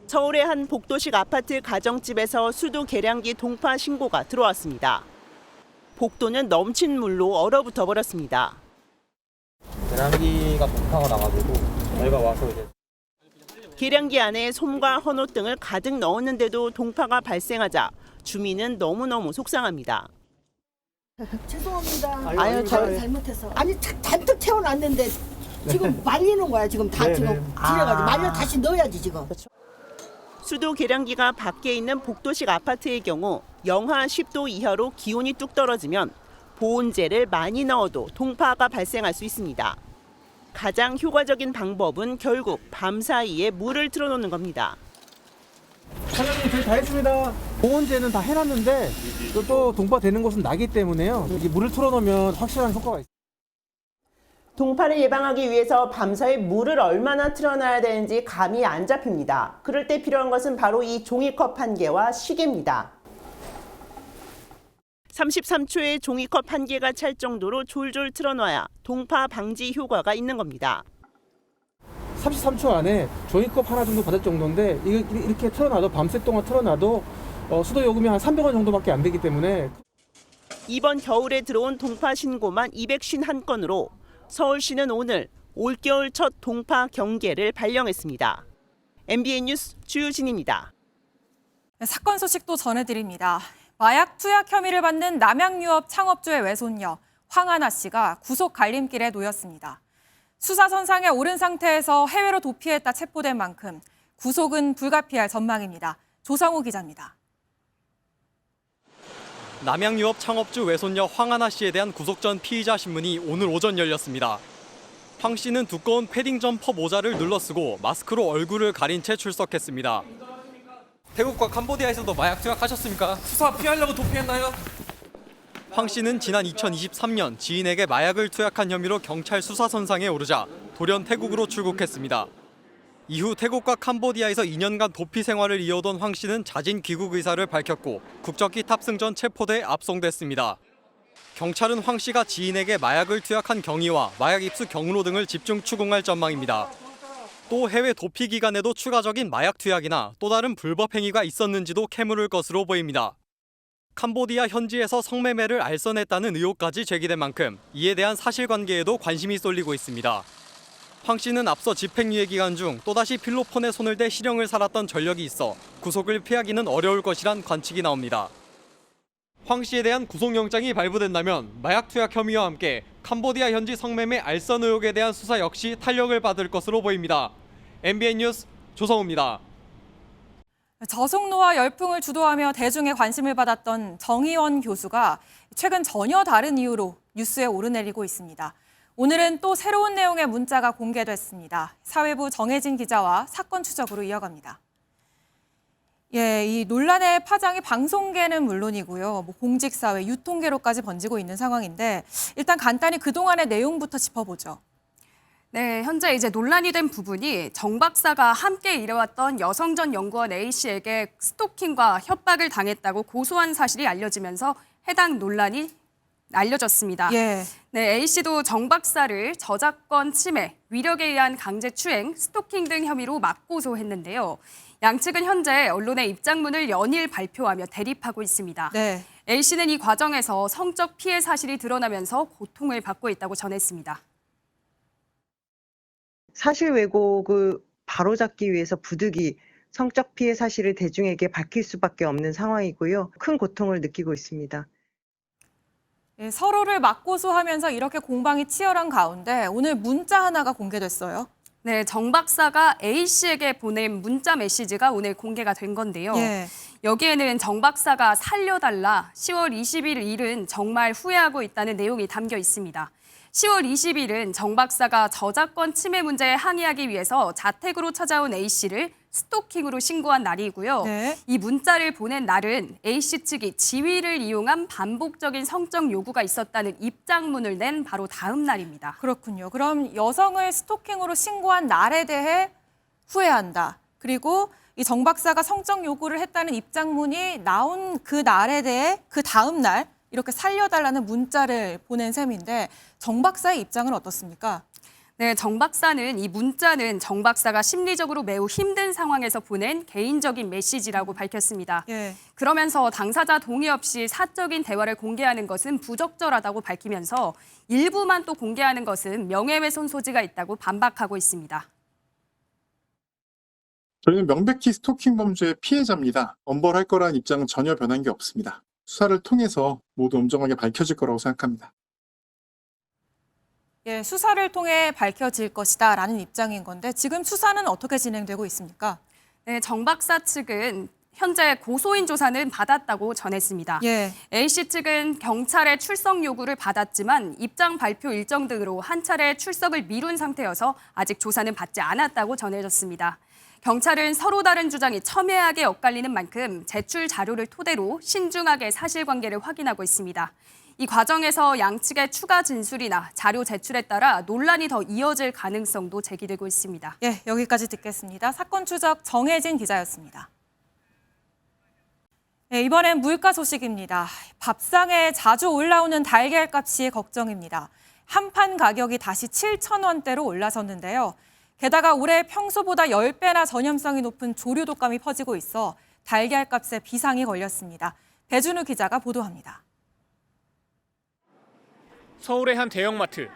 서울의 한 복도식 아파트 가정집에서 수도 계량기 동파 신고가 들어왔습니다. 복도는 넘친 물로 얼어붙어 버렸습니다. 계량기가 동파가 나가지고 저희가 와서 이제 계량기 안에 솜과 헌옷 등을 가득 넣었는데도 동파가 발생하자 주민은 너무너무 속상합니다. 죄송합니다. 아유, 제가 잘못해서. 아니 잔뜩 채워놨는데 지금 말리는 거야. 지금 다 지금 들여가지고 말려 다시 넣어야지 지금. 수도 계량기가 밖에 있는 복도식 아파트의 경우 영하 10도 이하로 기온이 뚝 떨어지면 보온재를 많이 넣어도 동파가 발생할 수 있습니다. 가장 효과적인 방법은 결국 밤 사이에 물을 틀어놓는 겁니다. 사장님 저희 다 했습니다. 보온재는 다 해놨는데 또 동파되는 곳은 나기 때문에요. 이게 물을 틀어놓으면 확실한 효과가 있어요. 동파를 예방하기 위해서 밤사이 물을 얼마나 틀어놔야 되는지 감이 안 잡힙니다. 그럴 때 필요한 것은 바로 이 종이컵 한 개와 시계입니다. 33초에 종이컵 한 개가 찰 정도로 졸졸 틀어놔야 동파 방지 효과가 있는 겁니다. 33초 안에 종이컵 하나 정도 받을 정도인데 이렇게 틀어놔도 밤새 동안 틀어놔도 수도 요금이 한 300원 정도밖에 안 되기 때문에 이번 겨울에 들어온 동파 신고만 251건으로 서울시는 오늘 올겨울 첫 동파 경계를 발령했습니다. MBN 뉴스 주유진입니다. 사건 소식도 전해드립니다. 마약 투약 혐의를 받는 남양유업 창업주의 외손녀 황하나 씨가 구속 갈림길에 놓였습니다. 수사선상에 오른 상태에서 해외로 도피했다 체포된 만큼 구속은 불가피할 전망입니다. 조성우 기자입니다. 남양유업 창업주 외손녀 황하나 씨에 대한 구속 전 피의자 신문이 오늘 오전 열렸습니다. 황 씨는 두꺼운 패딩 점퍼 모자를 눌러쓰고 마스크로 얼굴을 가린 채 출석했습니다. 태국과 캄보디아에서도 마약 투약하셨습니까? 수사 피하려고 도피했나요? 황 씨는 지난 2023년 지인에게 마약을 투약한 혐의로 경찰 수사선상에 오르자 돌연 태국으로 출국했습니다. 이후 태국과 캄보디아에서 2년간 도피 생활을 이어오던 황 씨는 자진 귀국 의사를 밝혔고 국적기 탑승 전 체포돼 압송됐습니다. 경찰은 황 씨가 지인에게 마약을 투약한 경위와 마약 입수 경로 등을 집중 추궁할 전망입니다. 또 해외 도피 기간에도 추가적인 마약 투약이나 또 다른 불법 행위가 있었는지도 캐물을 것으로 보입니다. 캄보디아 현지에서 성매매를 알선했다는 의혹까지 제기된 만큼 이에 대한 사실관계에도 관심이 쏠리고 있습니다. 황 씨는 앞서 집행유예 기간 중 또다시 필로폰에 손을 대 실형을 살았던 전력이 있어 구속을 피하기는 어려울 것이란 관측이 나옵니다. 황 씨에 대한 구속영장이 발부된다면 마약 투약 혐의와 함께 캄보디아 현지 성매매 알선 의혹에 대한 수사 역시 탄력을 받을 것으로 보입니다. MBN 뉴스 조성우입니다. 저속노화 열풍을 주도하며 대중의 관심을 받았던 정의원 교수가 최근 전혀 다른 이유로 뉴스에 오르내리고 있습니다. 오늘은 또 새로운 내용의 문자가 공개됐습니다. 사회부 정혜진 기자와 사건 추적으로 이어갑니다. 이 논란의 파장이 방송계는 물론이고요. 공직사회, 유통계로까지 번지고 있는 상황인데 일단 간단히 그동안의 내용부터 짚어보죠. 네, 현재 이제 논란이 된 부분이 정 박사가 함께 일해왔던 여성전 연구원 A씨에게 스토킹과 협박을 당했다고 고소한 사실이 알려지면서 해당 논란이 알려졌습니다. 네, A씨도 정 박사를 저작권 침해, 위력에 의한 강제 추행, 스토킹 등 혐의로 맞고소했는데요. 양측은 현재 언론의 입장문을 연일 발표하며 대립하고 있습니다. A씨는 이 과정에서 성적 피해 사실이 드러나면서 고통을 받고 있다고 전했습니다. 사실 왜곡을 바로잡기 위해서 부득이 성적 피해 사실을 대중에게 밝힐 수밖에 없는 상황이고요. 큰 고통을 느끼고 있습니다. 서로를 맞고소하면서 이렇게 공방이 치열한 가운데 오늘 문자 하나가 공개됐어요. 네, 정 박사가 A씨에게 보낸 문자 메시지가 오늘 공개가 된 건데요. 여기에는 정 박사가 살려달라, 10월 20일 일은 정말 후회하고 있다는 내용이 담겨 있습니다. 10월 20일은 정 박사가 저작권 침해 문제에 항의하기 위해서 자택으로 찾아온 A씨를 스토킹으로 신고한 날이고요. 이 문자를 보낸 날은 A씨 측이 지위를 이용한 반복적인 성적 요구가 있었다는 입장문을 낸 바로 다음 날입니다. 그렇군요. 그럼 여성을 스토킹으로 신고한 날에 대해 후회한다. 그리고 이 정 박사가 성적 요구를 했다는 입장문이 나온 그 날에 대해 그 다음 날 이렇게 살려달라는 문자를 보낸 셈인데 정 박사의 입장은 어떻습니까? 네, 정 박사는 이 문자는 정 박사가 심리적으로 매우 힘든 상황에서 보낸 개인적인 메시지라고 밝혔습니다. 그러면서 당사자 동의 없이 사적인 대화를 공개하는 것은 부적절하다고 밝히면서 일부만 또 공개하는 것은 명예훼손 소지가 있다고 반박하고 있습니다. 저희는 명백히 스토킹 범죄의 피해자입니다. 엄벌할 거라는 입장은 전혀 변한 게 없습니다. 수사를 통해서 모두 엄정하게 밝혀질 거라고 생각합니다. 수사를 통해 밝혀질 것이다라는 입장인 건데 지금 수사는 어떻게 진행되고 있습니까? 네, 정 박사 측은 현재 고소인 조사는 받았다고 전했습니다. A씨 측은 경찰의 출석 요구를 받았지만 입장 발표 일정 등으로 한 차례 출석을 미룬 상태여서 아직 조사는 받지 않았다고 전해졌습니다. 경찰은 서로 다른 주장이 첨예하게 엇갈리는 만큼 제출 자료를 토대로 신중하게 사실관계를 확인하고 있습니다. 이 과정에서 양측의 추가 진술이나 자료 제출에 따라 논란이 더 이어질 가능성도 제기되고 있습니다. 여기까지 듣겠습니다. 사건 추적 정혜진 기자였습니다. 이번엔 물가 소식입니다. 밥상에 자주 올라오는 달걀 값이 걱정입니다. 한 판 가격이 다시 7,000원대로 올라섰는데요. 게다가 올해 평소보다 10배나 전염성이 높은 조류독감이 퍼지고 있어 달걀 값에 비상이 걸렸습니다. 배준우 기자가 보도합니다. 서울의 한 대형마트.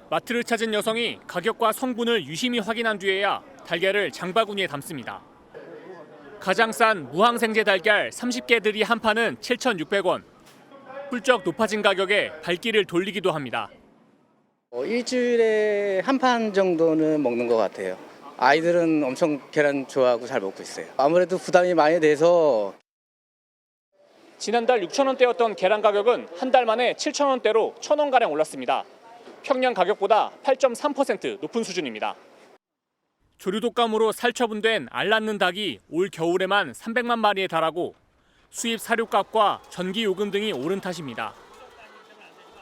마트를 찾은 여성이 가격과 성분을 유심히 확인한 뒤에야 달걀을 장바구니에 담습니다. 가장 싼 무항생제 달걀 30개들이 한 판은 7,600원. 훌쩍 높아진 가격에 발길을 돌리기도 합니다. 일주일에 한 판 정도는 먹는 것 같아요. 아이들은 엄청 계란 좋아하고 잘 먹고 있어요. 아무래도 부담이 많이 돼서. 지난달 6,000원대였던 계란 가격은 한 달 만에 7,000원대로 1,000원가량 올랐습니다. 평년 가격보다 8.3% 높은 수준입니다. 조류독감으로 살처분된 알 낳는 닭이 올 겨울에만 300만 마리에 달하고 수입 사료값과 전기요금 등이 오른 탓입니다.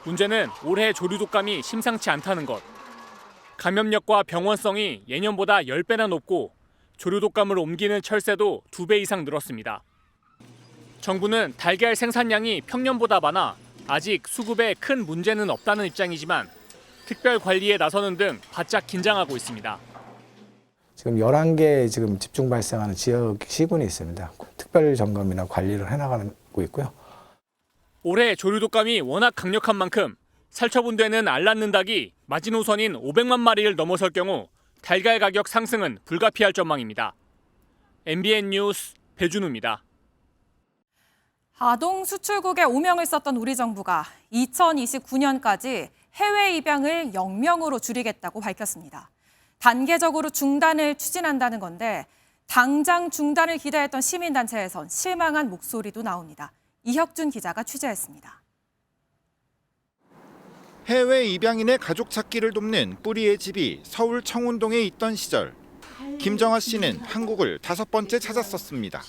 문제는 올해 조류독감이 심상치 않다는 것. 감염력과 병원성이 예년보다 10배나 높고 조류독감을 옮기는 철새도 2배 이상 늘었습니다. 정부는 달걀 생산량이 평년보다 많아 아직 수급에 큰 문제는 없다는 입장이지만 특별 관리에 나서는 등 바짝 긴장하고 있습니다. 지금 11개 지금 집중 발생하는 지역 시군이 있습니다. 특별 점검이나 관리를 해나가고 있고요. 올해 조류독감이 워낙 강력한 만큼 살처분되는 알 낳는 닭이 마지노선인 500만 마리를 넘어설 경우 달걀 가격 상승은 불가피할 전망입니다. MBN 뉴스 배준우입니다. 아동 수출국에 오명을 썼던 우리 정부가 2029년까지 해외 입양을 0명으로 줄이겠다고 밝혔습니다. 단계적으로 중단을 추진한다는 건데 당장 중단을 기대했던 시민단체에선 실망한 목소리도 나옵니다. 이혁준 기자가 취재했습니다. 해외 입양인의 가족 찾기를 돕는 뿌리의 집이 서울 청운동에 있던 시절 김정아 씨는 한국을 5번째 찾았었습니다.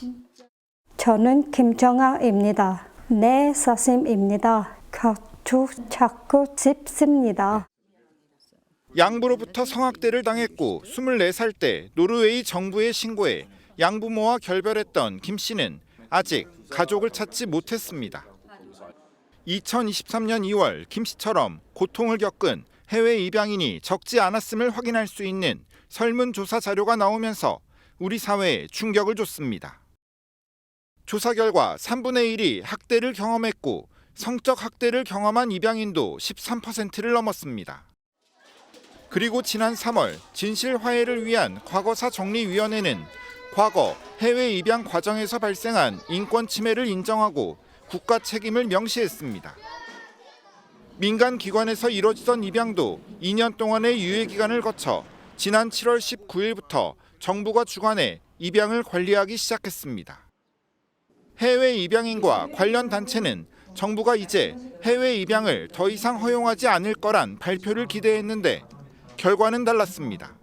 저는 김정아입니다. 네, 선생님입니다. 가족 찾고 싶습니다. 양부로부터 성학대를 당했고 24살 때 노르웨이 정부에 신고해 양부모와 결별했던 김 씨는 아직 가족을 찾지 못했습니다. 2023년 2월 김 씨처럼 고통을 겪은 해외 입양인이 적지 않았음을 확인할 수 있는 설문조사 자료가 나오면서 우리 사회에 충격을 줬습니다. 조사 결과 3분의 1이 학대를 경험했고 성적 학대를 경험한 입양인도 13%를 넘었습니다. 그리고 지난 3월 진실 화해를 위한 과거사 정리위원회는 과거 해외 입양 과정에서 발생한 인권 침해를 인정하고 국가 책임을 명시했습니다. 민간 기관에서 이뤄지던 입양도 2년 동안의 유예 기간을 거쳐 지난 7월 19일부터 정부가 주관해 입양을 관리하기 시작했습니다. 해외 입양인과 관련 단체는 정부가 이제 해외 입양을 더 이상 허용하지 않을 거란 발표를 기대했는데 결과는 달랐습니다.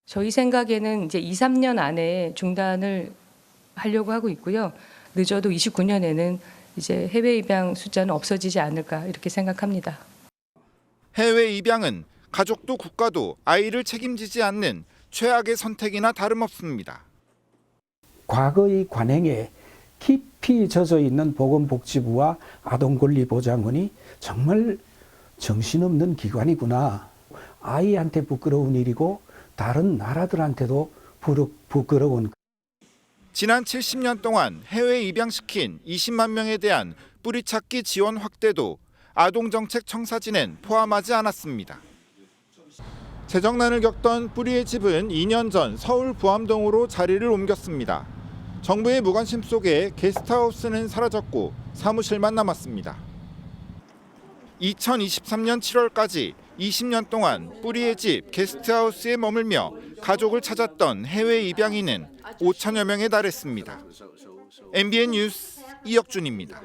저희 생각에는 이제 2, 3년 안에 중단을 하려고 하고 있고요. 늦어도 29년에는 이제 해외 입양 숫자는 없어지지 않을까 이렇게 생각합니다. 해외 입양은 가족도 국가도 아이를 책임지지 않는 최악의 선택이나 다름없습니다. 과거의 관행에 깊이 젖어 있는 보건복지부와 아동권리보장원이 정말 정신없는 기관이구나. 아이한테 부끄러운 일이고 다른 나라들한테도 부끄러운. 지난 70년 동안 해외 입양시킨 20만 명에 대한 뿌리찾기 지원 확대도 아동정책 청사진엔 포함하지 않았습니다. 재정난을 겪던 뿌리의 집은 2년 전 서울 부암동으로 자리를 옮겼습니다. 정부의 무관심 속에 게스트하우스는 사라졌고 사무실만 남았습니다. 2023년 7월까지 20년 동안 뿌리의 집 게스트하우스에 머물며 가족을 찾았던 해외 입양인은 5천여 명에 달했습니다. MBN 뉴스 이혁준입니다.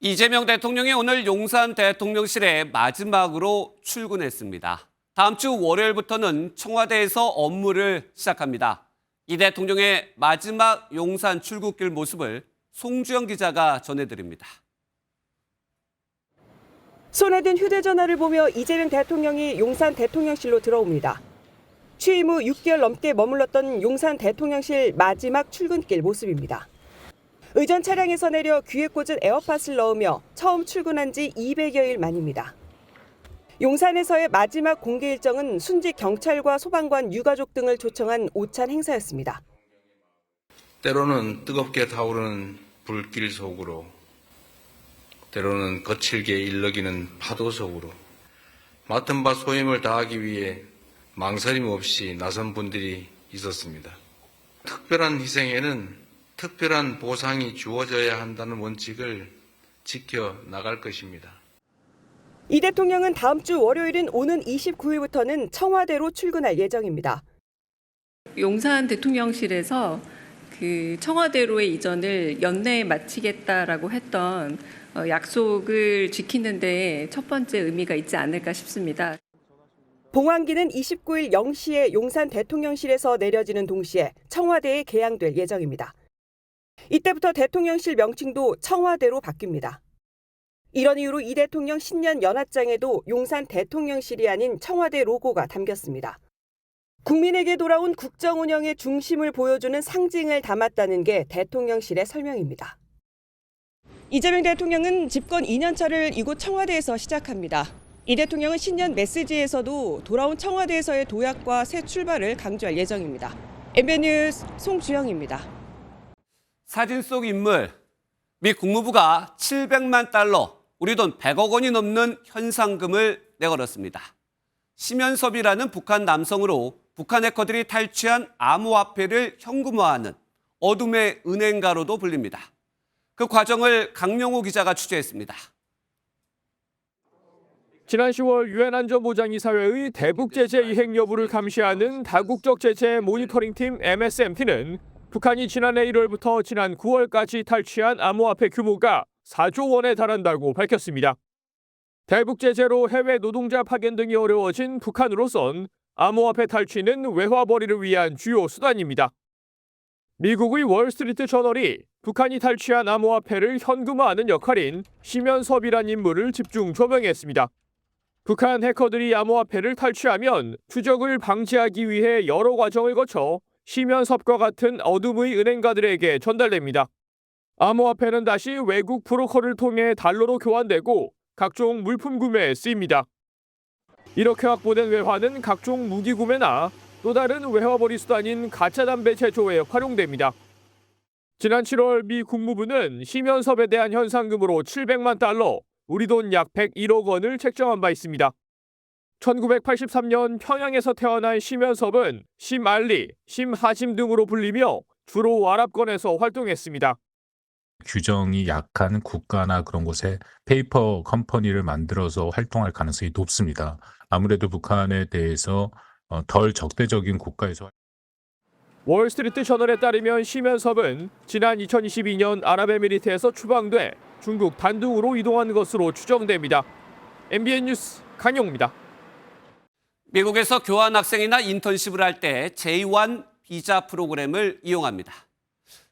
이재명 대통령이 오늘 용산 대통령실에 마지막으로 출근했습니다. 다음 주 월요일부터는 청와대에서 업무를 시작합니다. 이 대통령의 마지막 용산 출국길 모습을 송주영 기자가 전해드립니다. 손에 든 휴대전화를 보며 이재명 대통령이 용산 대통령실로 들어옵니다. 취임 후 6개월 넘게 머물렀던 용산 대통령실 마지막 출근길 모습입니다. 의전 차량에서 내려 귀에 꽂은 에어팟을 넣으며 처음 출근한 지 200여일 만입니다. 용산에서의 마지막 공개 일정은 순직 경찰과 소방관 유가족 등을 초청한 오찬 행사였습니다. 때로는 뜨겁게 타오르는 불길 속으로, 때로는 거칠게 일렁이는 파도 속으로 맡은 바 소임을 다하기 위해 망설임 없이 나선 분들이 있었습니다. 특별한 희생에는 특별한 보상이 주어져야 한다는 원칙을 지켜 나갈 것입니다. 이 대통령은 다음 주 월요일인 오는 29일부터는 청와대로 출근할 예정입니다. 용산 대통령실에서 그 청와대로의 이전을 연내에 마치겠다라고 했던 약속을 지키는 데 첫 번째 의미가 있지 않을까 싶습니다. 봉황기는 29일 0시에 용산 대통령실에서 내려지는 동시에 청와대에 개항될 예정입니다. 이때부터 대통령실 명칭도 청와대로 바뀝니다. 이런 이유로 이 대통령 신년 연합장에도 용산 대통령실이 아닌 청와대 로고가 담겼습니다. 국민에게 돌아온 국정 운영의 중심을 보여주는 상징을 담았다는 게 대통령실의 설명입니다. 이재명 대통령은 집권 2년차를 이곳 청와대에서 시작합니다. 이 대통령은 신년 메시지에서도 돌아온 청와대에서의 도약과 새 출발을 강조할 예정입니다. MBN 뉴스 송주영입니다. 사진 속 인물, 미 국무부가 700만 달러, 우리 돈 100억 원이 넘는 현상금을 내걸었습니다. 심연섭이라는 북한 남성으로 북한 해커들이 탈취한 암호화폐를 현금화하는 어둠의 은행가로도 불립니다. 그 과정을 강명호 기자가 취재했습니다. 지난 10월 유엔 안전보장이사회의 대북 제재 이행 여부를 감시하는 다국적 제재 모니터링팀 MSMT는 북한이 지난해 1월부터 지난 9월까지 탈취한 암호화폐 규모가 4조 원에 달한다고 밝혔습니다. 대북 제재로 해외 노동자 파견 등이 어려워진 북한으로선 암호화폐 탈취는 외화벌이를 위한 주요 수단입니다. 미국의 월스트리트 저널이 북한이 탈취한 암호화폐를 현금화하는 역할인 심연섭이란 인물을 집중 조명했습니다. 북한 해커들이 암호화폐를 탈취하면 추적을 방지하기 위해 여러 과정을 거쳐 심연섭과 같은 어둠의 은행가들에게 전달됩니다. 암호화폐는 다시 외국 브로커를 통해 달러로 교환되고 각종 물품 구매에 쓰입니다. 이렇게 확보된 외화는 각종 무기 구매나 또 다른 외화벌이 수단인 가짜 담배 제조에 활용됩니다. 지난 7월 미 국무부는 심연섭에 대한 현상금으로 700만 달러, 우리 돈 약 101억 원을 책정한 바 있습니다. 1983년 평양에서 태어난 심연섭은 심알리, 심하심 등으로 불리며 주로 아랍권에서 활동했습니다. 규정이 약한 국가나 그런 곳에 페이퍼 컴퍼니를 만들어서 활동할 가능성이 높습니다. 아무래도 북한에 대해서 덜 적대적인 국가에서. 월스트리트 저널에 따르면 심연섭은 지난 2022년 아랍에미리트에서 추방돼 중국 단둥으로 이동한 것으로 추정됩니다. MBN 뉴스 강용입니다. 미국에서 교환학생이나 인턴십을 할 때 J1 비자 프로그램을 이용합니다.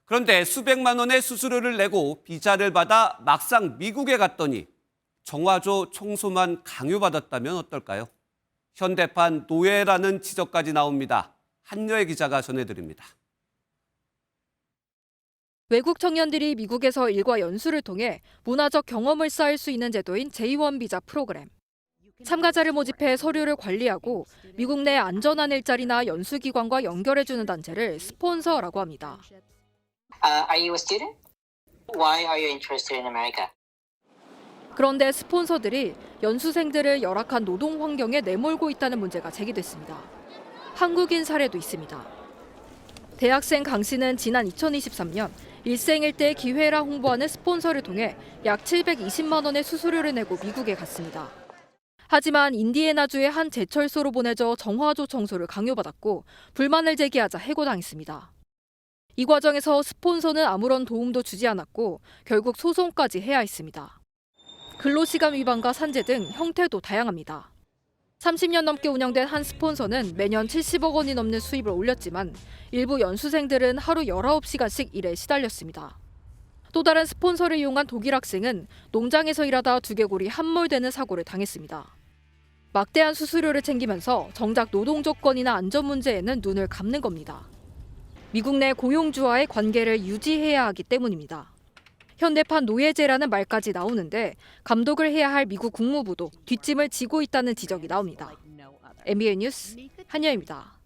그런데 수백만 원의 수수료를 내고 비자를 받아 막상 미국에 갔더니 정화조 청소만 강요받았다면 어떨까요? 현대판 노예라는 지적까지 나옵니다. 한여의 기자가 전해드립니다. 외국 청년들이 미국에서 일과 연수를 통해 문화적 경험을 쌓을 수 있는 제도인 J1 비자 프로그램. 참가자를 모집해 서류를 관리하고 미국 내 안전한 일자리나 연수기관과 연결해주는 단체를 스폰서라고 합니다. Are you a student? Why are you interested in America? 그런데 스폰서들이 연수생들을 열악한 노동 환경에 내몰고 있다는 문제가 제기됐습니다. 한국인 사례도 있습니다. 대학생 강 씨는 지난 2023년 일생일대 기회라 홍보하는 스폰서를 통해 약 720만 원의 수수료를 내고 미국에 갔습니다. 하지만 인디애나주의 한 제철소로 보내져 정화조 청소를 강요받았고 불만을 제기하자 해고당했습니다. 이 과정에서 스폰서는 아무런 도움도 주지 않았고 결국 소송까지 해야 했습니다. 근로시간 위반과 산재 등 형태도 다양합니다. 30년 넘게 운영된 한 스폰서는 매년 70억 원이 넘는 수입을 올렸지만 일부 연수생들은 하루 19시간씩 일에 시달렸습니다. 또 다른 스폰서를 이용한 독일 학생은 농장에서 일하다 두개골이 함몰되는 사고를 당했습니다. 막대한 수수료를 챙기면서 정작 노동 조건이나 안전 문제에는 눈을 감는 겁니다. 미국 내 고용주와의 관계를 유지해야 하기 때문입니다. 현대판 노예제라는 말까지 나오는데 감독을 해야 할 미국 국무부도 뒷짐을 지고 있다는 지적이 나옵니다. MBN 뉴스 한여입니다.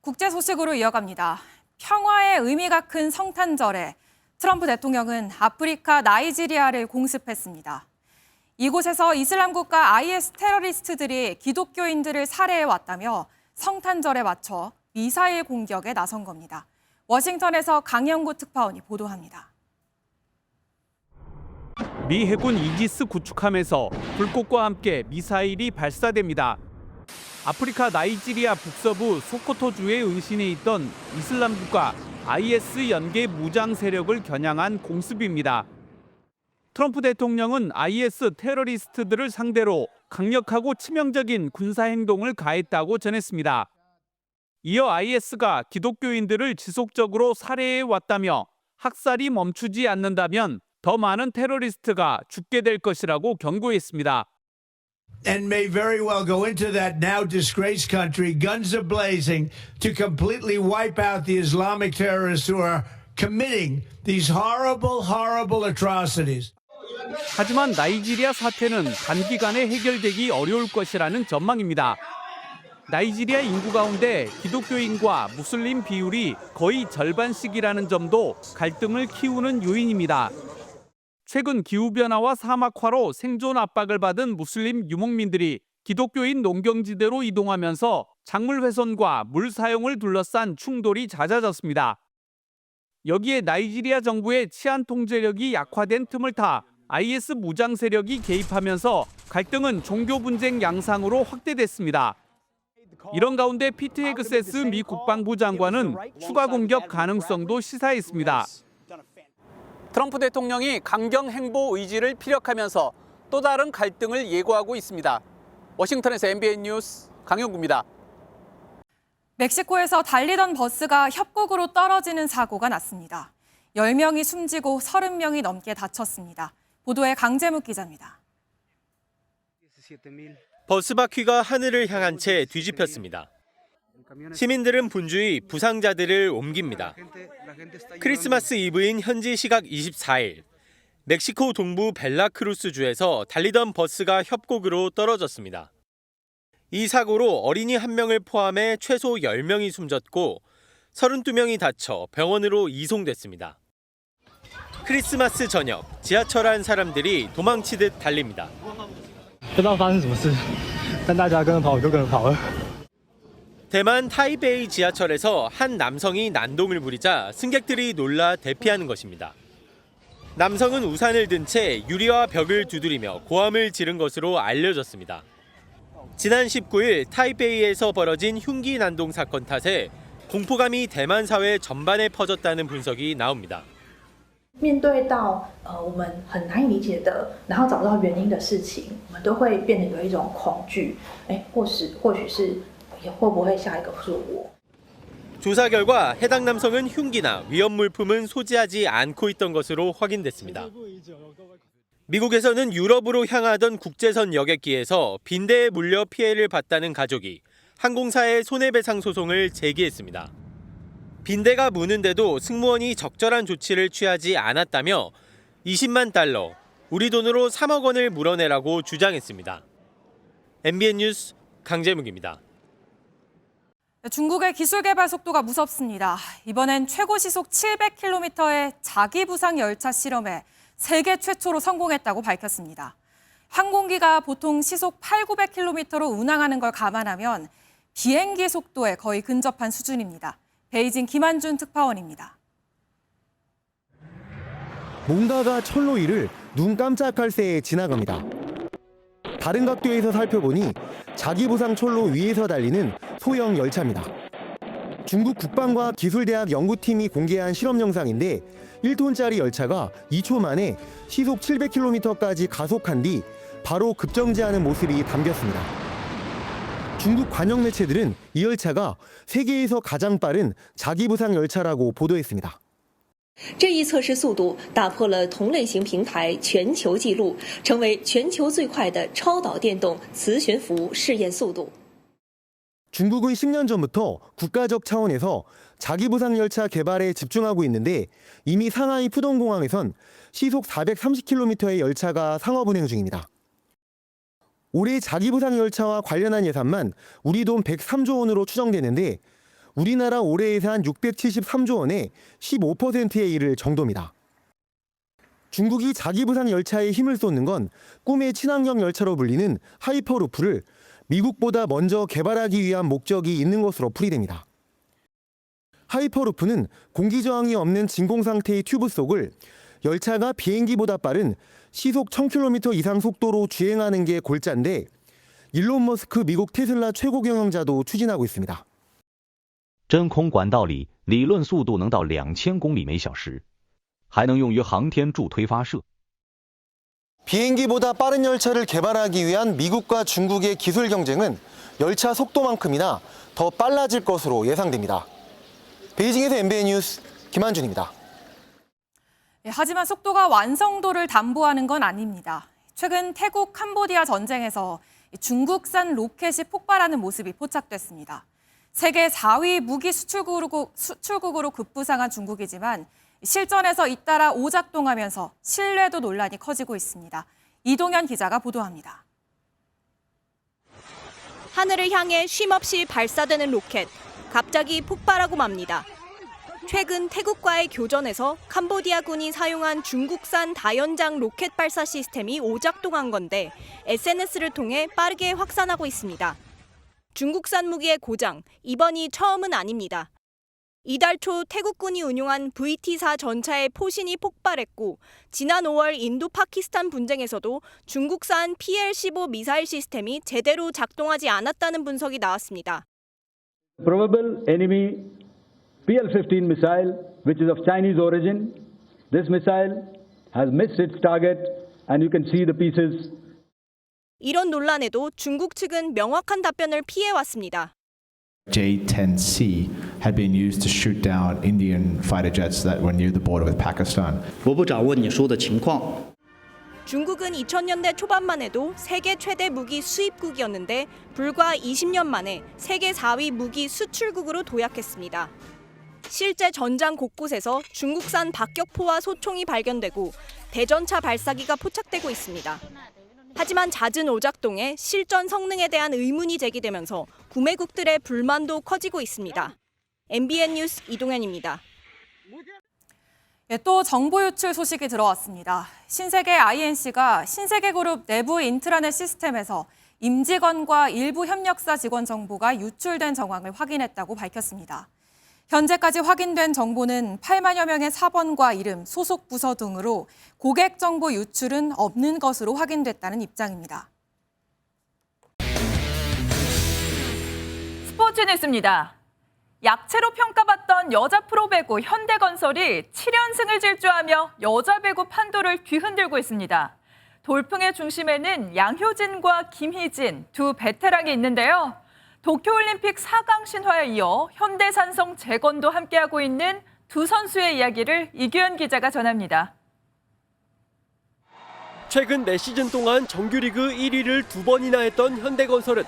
국제 소식으로 이어갑니다. 평화의 의미가 큰 성탄절에 트럼프 대통령은 아프리카 나이지리아를 공습했습니다. 이곳에서 이슬람 국가 IS 테러리스트들이 기독교인들을 살해해 왔다며 성탄절에 맞춰 미사일 공격에 나선 겁니다. 워싱턴에서 강영구 특파원이 보도합니다. 미 해군 이지스 구축함에서 불꽃과 함께 미사일이 발사됩니다. 아프리카 나이지리아 북서부 소코토주의 의신에 있던 이슬람 국가 IS 연계 무장 세력을 겨냥한 공습입니다. 트럼프 대통령은 IS 테러리스트들을 상대로 강력하고 치명적인 군사 행동을 가했다고 전했습니다. 이어 IS가 기독교인들을 지속적으로 살해해 왔다며 학살이 멈추지 않는다면 더 많은 테러리스트가 죽게 될 것이라고 경고했습니다. And may very well go into that now disgraced country, guns are blazing, to completely wipe out the Islamic terrorists who are committing these horrible, horrible atrocities. 하지만 나이지리아 사태는 단기간에 해결되기 어려울 것이라는 전망입니다. 나이지리아 인구 가운데 기독교인과 무슬림 비율이 거의 절반씩이라는 점도 갈등을 키우는 요인입니다. 최근 기후변화와 사막화로 생존 압박을 받은 무슬림 유목민들이 기독교인 농경지대로 이동하면서 작물 훼손과 물 사용을 둘러싼 충돌이 잦아졌습니다. 여기에 나이지리아 정부의 치안 통제력이 약화된 틈을 타 IS 무장 세력이 개입하면서 갈등은 종교 분쟁 양상으로 확대됐습니다. 이런 가운데 피트 헤그세스 미 국방부 장관은 추가 공격 가능성도 시사했습니다. 트럼프 대통령이 강경 행보 의지를 피력하면서 또 다른 갈등을 예고하고 있습니다. 워싱턴에서 MBN 뉴스 강영구입니다. 멕시코에서 달리던 버스가 협곡으로 떨어지는 사고가 났습니다. 10명이 숨지고 30명이 넘게 다쳤습니다. 보도에 강재묵 기자입니다. 버스 바퀴가 하늘을 향한 채 뒤집혔습니다. 시민들은 분주히 부상자들을 옮깁니다. 크리스마스 이브인 현지 시각 24일, 멕시코 동부 벨라크루스주에서 달리던 버스가 협곡으로 떨어졌습니다. 이 사고로 어린이 1명을 포함해 최소 10명이 숨졌고 32명이 다쳐 병원으로 이송됐습니다. 크리스마스 저녁, 지하철 안 사람들이 도망치듯 달립니다. 대만 타이베이 지하철에서 한 남성이 난동을 부리자 승객들이 놀라 대피하는 것입니다. 남성은 우산을 든 채 유리와 벽을 두드리며 고함을 지른 것으로 알려졌습니다. 지난 19일 타이베이에서 벌어진 흉기 난동 사건 탓에 공포감이 대만 사회 전반에 퍼졌다는 분석이 나옵니다. 面对到我们很难以理解的，然后找不到原因的事情，我们都会变得有一种恐惧。或许是会不会下一个是我？ 조사 결과 해당 남성은 흉기나 위험 물품은 소지하지 않고 있던 것으로 확인됐습니다. 미국에서는 유럽으로 향하던 국제선 여객기에서 빈대에 물려 피해를 봤다는 가족이 항공사에 손해배상 소송을 제기했습니다. 빈대가 무는데도 승무원이 적절한 조치를 취하지 않았다며 20만 달러, 우리 돈으로 3억 원을 물어내라고 주장했습니다. MBN 뉴스 강재묵입니다. 중국의 기술 개발 속도가 무섭습니다. 이번엔 최고 시속 700km의 자기 부상 열차 실험에 세계 최초로 성공했다고 밝혔습니다. 항공기가 보통 시속 800-900km로 운항하는 걸 감안하면 비행기 속도에 거의 근접한 수준입니다. 베이징 김한준 특파원입니다. 뭔가가 철로 위를 눈 깜짝할 새에 지나갑니다. 다른 각도에서 살펴보니 자기 부상 철로 위에서 달리는 소형 열차입니다. 중국 국방과기술대학 연구팀이 공개한 실험 영상인데 1톤짜리 열차가 2초 만에 시속 700km까지 가속한 뒤 바로 급정지하는 모습이 담겼습니다. 중국 관영 매체들은 이 열차가 세계에서 가장 빠른 자기 부상 열차라고 보도했습니다. 这一测试速度打破了同类型平台全球纪录，成为全球最快的超导电动磁悬浮试验速度。 중국은 10년 전부터 국가적 차원에서 자기 부상 열차 개발에 집중하고 있는데 이미 상하이 푸동공항에선 시속 430km의 열차가 상업 운행 중입니다. 올해 자기 부상 열차와 관련한 예산만 우리 돈 103조 원으로 추정되는데 우리나라 올해 예산 673조 원의 15%에 이를 정도입니다. 중국이 자기 부상 열차에 힘을 쏟는 건 꿈의 친환경 열차로 불리는 하이퍼루프를 미국보다 먼저 개발하기 위한 목적이 있는 것으로 풀이됩니다. 하이퍼루프는 공기 저항이 없는 진공 상태의 튜브 속을 열차가 비행기보다 빠른 시속 1000km 이상 속도로 주행하는 게 골자인데 일론 머스크 미국 테슬라 최고 경영자도 추진하고 있습니다. 真空管道里理论速度能到2000公里每小时，还能用于航天助推发射。 비행기보다 빠른 열차를 개발하기 위한 미국과 중국의 기술 경쟁은 열차 속도만큼이나 더 빨라질 것으로 예상됩니다. 베이징에서 MBN 뉴스 김한준입니다. 하지만 속도가 완성도를 담보하는 건 아닙니다. 최근 태국 캄보디아 전쟁에서 중국산 로켓이 폭발하는 모습이 포착됐습니다. 세계 4위 무기 수출국으로 급부상한 중국이지만 실전에서 잇따라 오작동하면서 신뢰도 논란이 커지고 있습니다. 이동현 기자가 보도합니다. 하늘을 향해 쉼없이 발사되는 로켓, 갑자기 폭발하고 맙니다. 최근 태국과의 교전에서 캄보디아군이 사용한 중국산 다연장 로켓 발사 시스템이 오작동한 건데 SNS를 통해 빠르게 확산하고 있습니다. 중국산 무기의 고장, 이번이 처음은 아닙니다. 이달 초 태국군이 운용한 VT-4 전차의 포신이 폭발했고 지난 5월 인도 파키스탄 분쟁에서도 중국산 PL-15 미사일 시스템이 제대로 작동하지 않았다는 분석이 나왔습니다. Probable enemy PL-15 missile, which is of Chinese origin. This missile has missed its target, and you can see the pieces. 이런 논란에도 중국 측은 명확한 답변을 피해왔습니다. J-10C had been used to shoot down Indian fighter jets that were near the border with Pakistan. 我不掌握你说的情况。 중국은 2000년대 초반만 해도 세계 최대 무기 수입국이었는데 불과 20년 만에 세계 4위 무기 수출국으로 도약했습니다. 실제 전장 곳곳에서 중국산 박격포와 소총이 발견되고 대전차 발사기가 포착되고 있습니다. 하지만 잦은 오작동에 실전 성능에 대한 의문이 제기되면서 구매국들의 불만도 커지고 있습니다. MBN 뉴스 이동현입니다. 또 정보 유출 소식이 들어왔습니다. 신세계 INC가 신세계그룹 내부 인트라넷 시스템에서 임직원과 일부 협력사 직원 정보가 유출된 정황을 확인했다고 밝혔습니다. 현재까지 확인된 정보는 8만여 명의 사번과 이름, 소속 부서 등으로 고객 정보 유출은 없는 것으로 확인됐다는 입장입니다. 스포츠 뉴스입니다. 약체로 평가받던 여자 프로배구 현대건설이 7연승을 질주하며 여자 배구 판도를 뒤흔들고 있습니다. 돌풍의 중심에는 양효진과 김희진 두 베테랑이 있는데요. 도쿄올림픽 4강 신화에 이어 현대산성 재건도 함께하고 있는 두 선수의 이야기를 이규현 기자가 전합니다. 최근 4시즌 동안 정규리그 1위를 2번이나 했던 현대건설은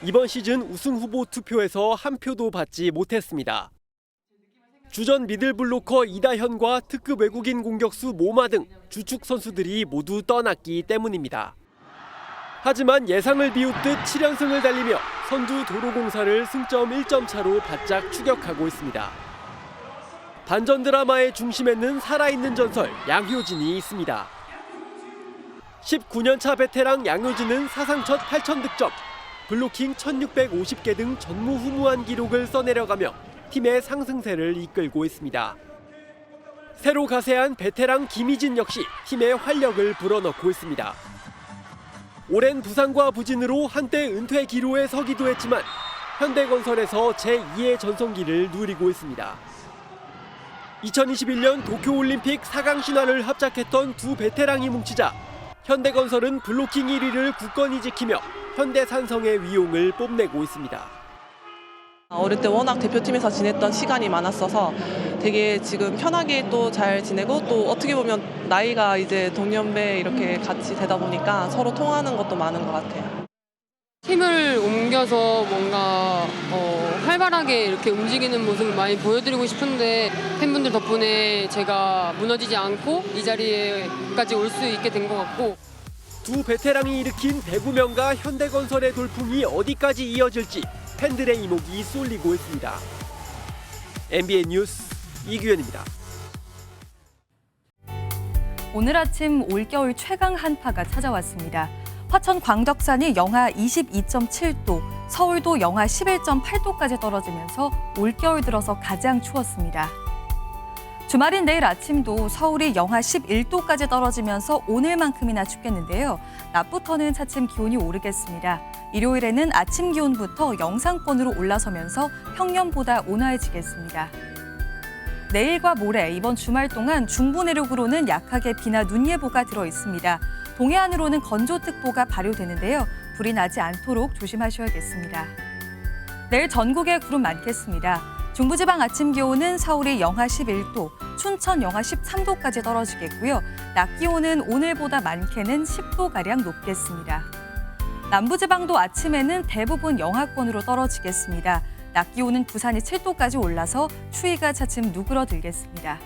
이번 시즌 우승 후보 투표에서 한 표도 받지 못했습니다. 주전 미들블로커 이다현과 특급 외국인 공격수 모마 등 주축 선수들이 모두 떠났기 때문입니다. 하지만 예상을 비웃듯 7연승을 달리며 선두 도로공사를 승점 1점 차로 바짝 추격하고 있습니다. 반전 드라마의 중심에는 살아있는 전설 양효진이 있습니다. 19년차 베테랑 양효진은 사상 첫 8,000득점, 블로킹 1,650개 등 전무후무한 기록을 써내려가며 팀의 상승세를 이끌고 있습니다. 새로 가세한 베테랑 김희진 역시 팀의 활력을 불어넣고 있습니다. 오랜 부상과 부진으로 한때 은퇴 기로에 서기도 했지만 현대건설에서 제2의 전성기를 누리고 있습니다. 2021년 도쿄올림픽 4강 신화를 합작했던 두 베테랑이 뭉치자 현대건설은 블로킹 1위를 굳건히 지키며 현대산성의 위용을 뽐내고 있습니다. 어릴 때 워낙 대표팀에서 지냈던 시간이 많았어서 되게 지금 편하게 또 잘 지내고 또 어떻게 보면 나이가 이제 동년배 이렇게 같이 되다 보니까 서로 통하는 것도 많은 것 같아요. 팀을 옮겨서 뭔가 활발하게 이렇게 움직이는 모습을 많이 보여드리고 싶은데 팬분들 덕분에 제가 무너지지 않고 이 자리에까지 올 수 있게 된 것 같고 두 베테랑이 일으킨 배구명가 현대건설의 돌풍이 어디까지 이어질지 팬들의 이목이 쏠리고 있습니다. MBN 뉴스 이규현입니다. 오늘 아침 올겨울 최강 한파가 찾아왔습니다. 화천 광덕산이 영하 22.7도, 서울도 영하 11.8도까지 떨어지면서 올겨울 들어서 가장 추웠습니다. 주말인 내일 아침도 서울이 영하 11도까지 떨어지면서 오늘만큼이나 춥겠는데요. 낮부터는 차츰 기온이 오르겠습니다. 일요일에는 아침 기온부터 영상권으로 올라서면서 평년보다 온화해지겠습니다. 내일과 모레 이번 주말 동안 중부 내륙으로는 약하게 비나 눈 예보가 들어 있습니다. 동해안으로는 건조특보가 발효되는데요. 불이 나지 않도록 조심하셔야겠습니다. 내일 전국에 구름 많겠습니다. 중부지방 아침 기온은 서울이 영하 11도, 춘천 영하 13도까지 떨어지겠고요. 낮 기온은 오늘보다 많게는 10도가량 높겠습니다. 남부지방도 아침에는 대부분 영하권으로 떨어지겠습니다. 낮 기온은 부산이 7도까지 올라서 추위가 차츰 누그러들겠습니다.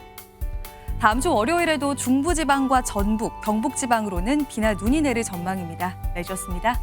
다음 주 월요일에도 중부지방과 전북, 경북지방으로는 비나 눈이 내릴 전망입니다. 날씨였습니다.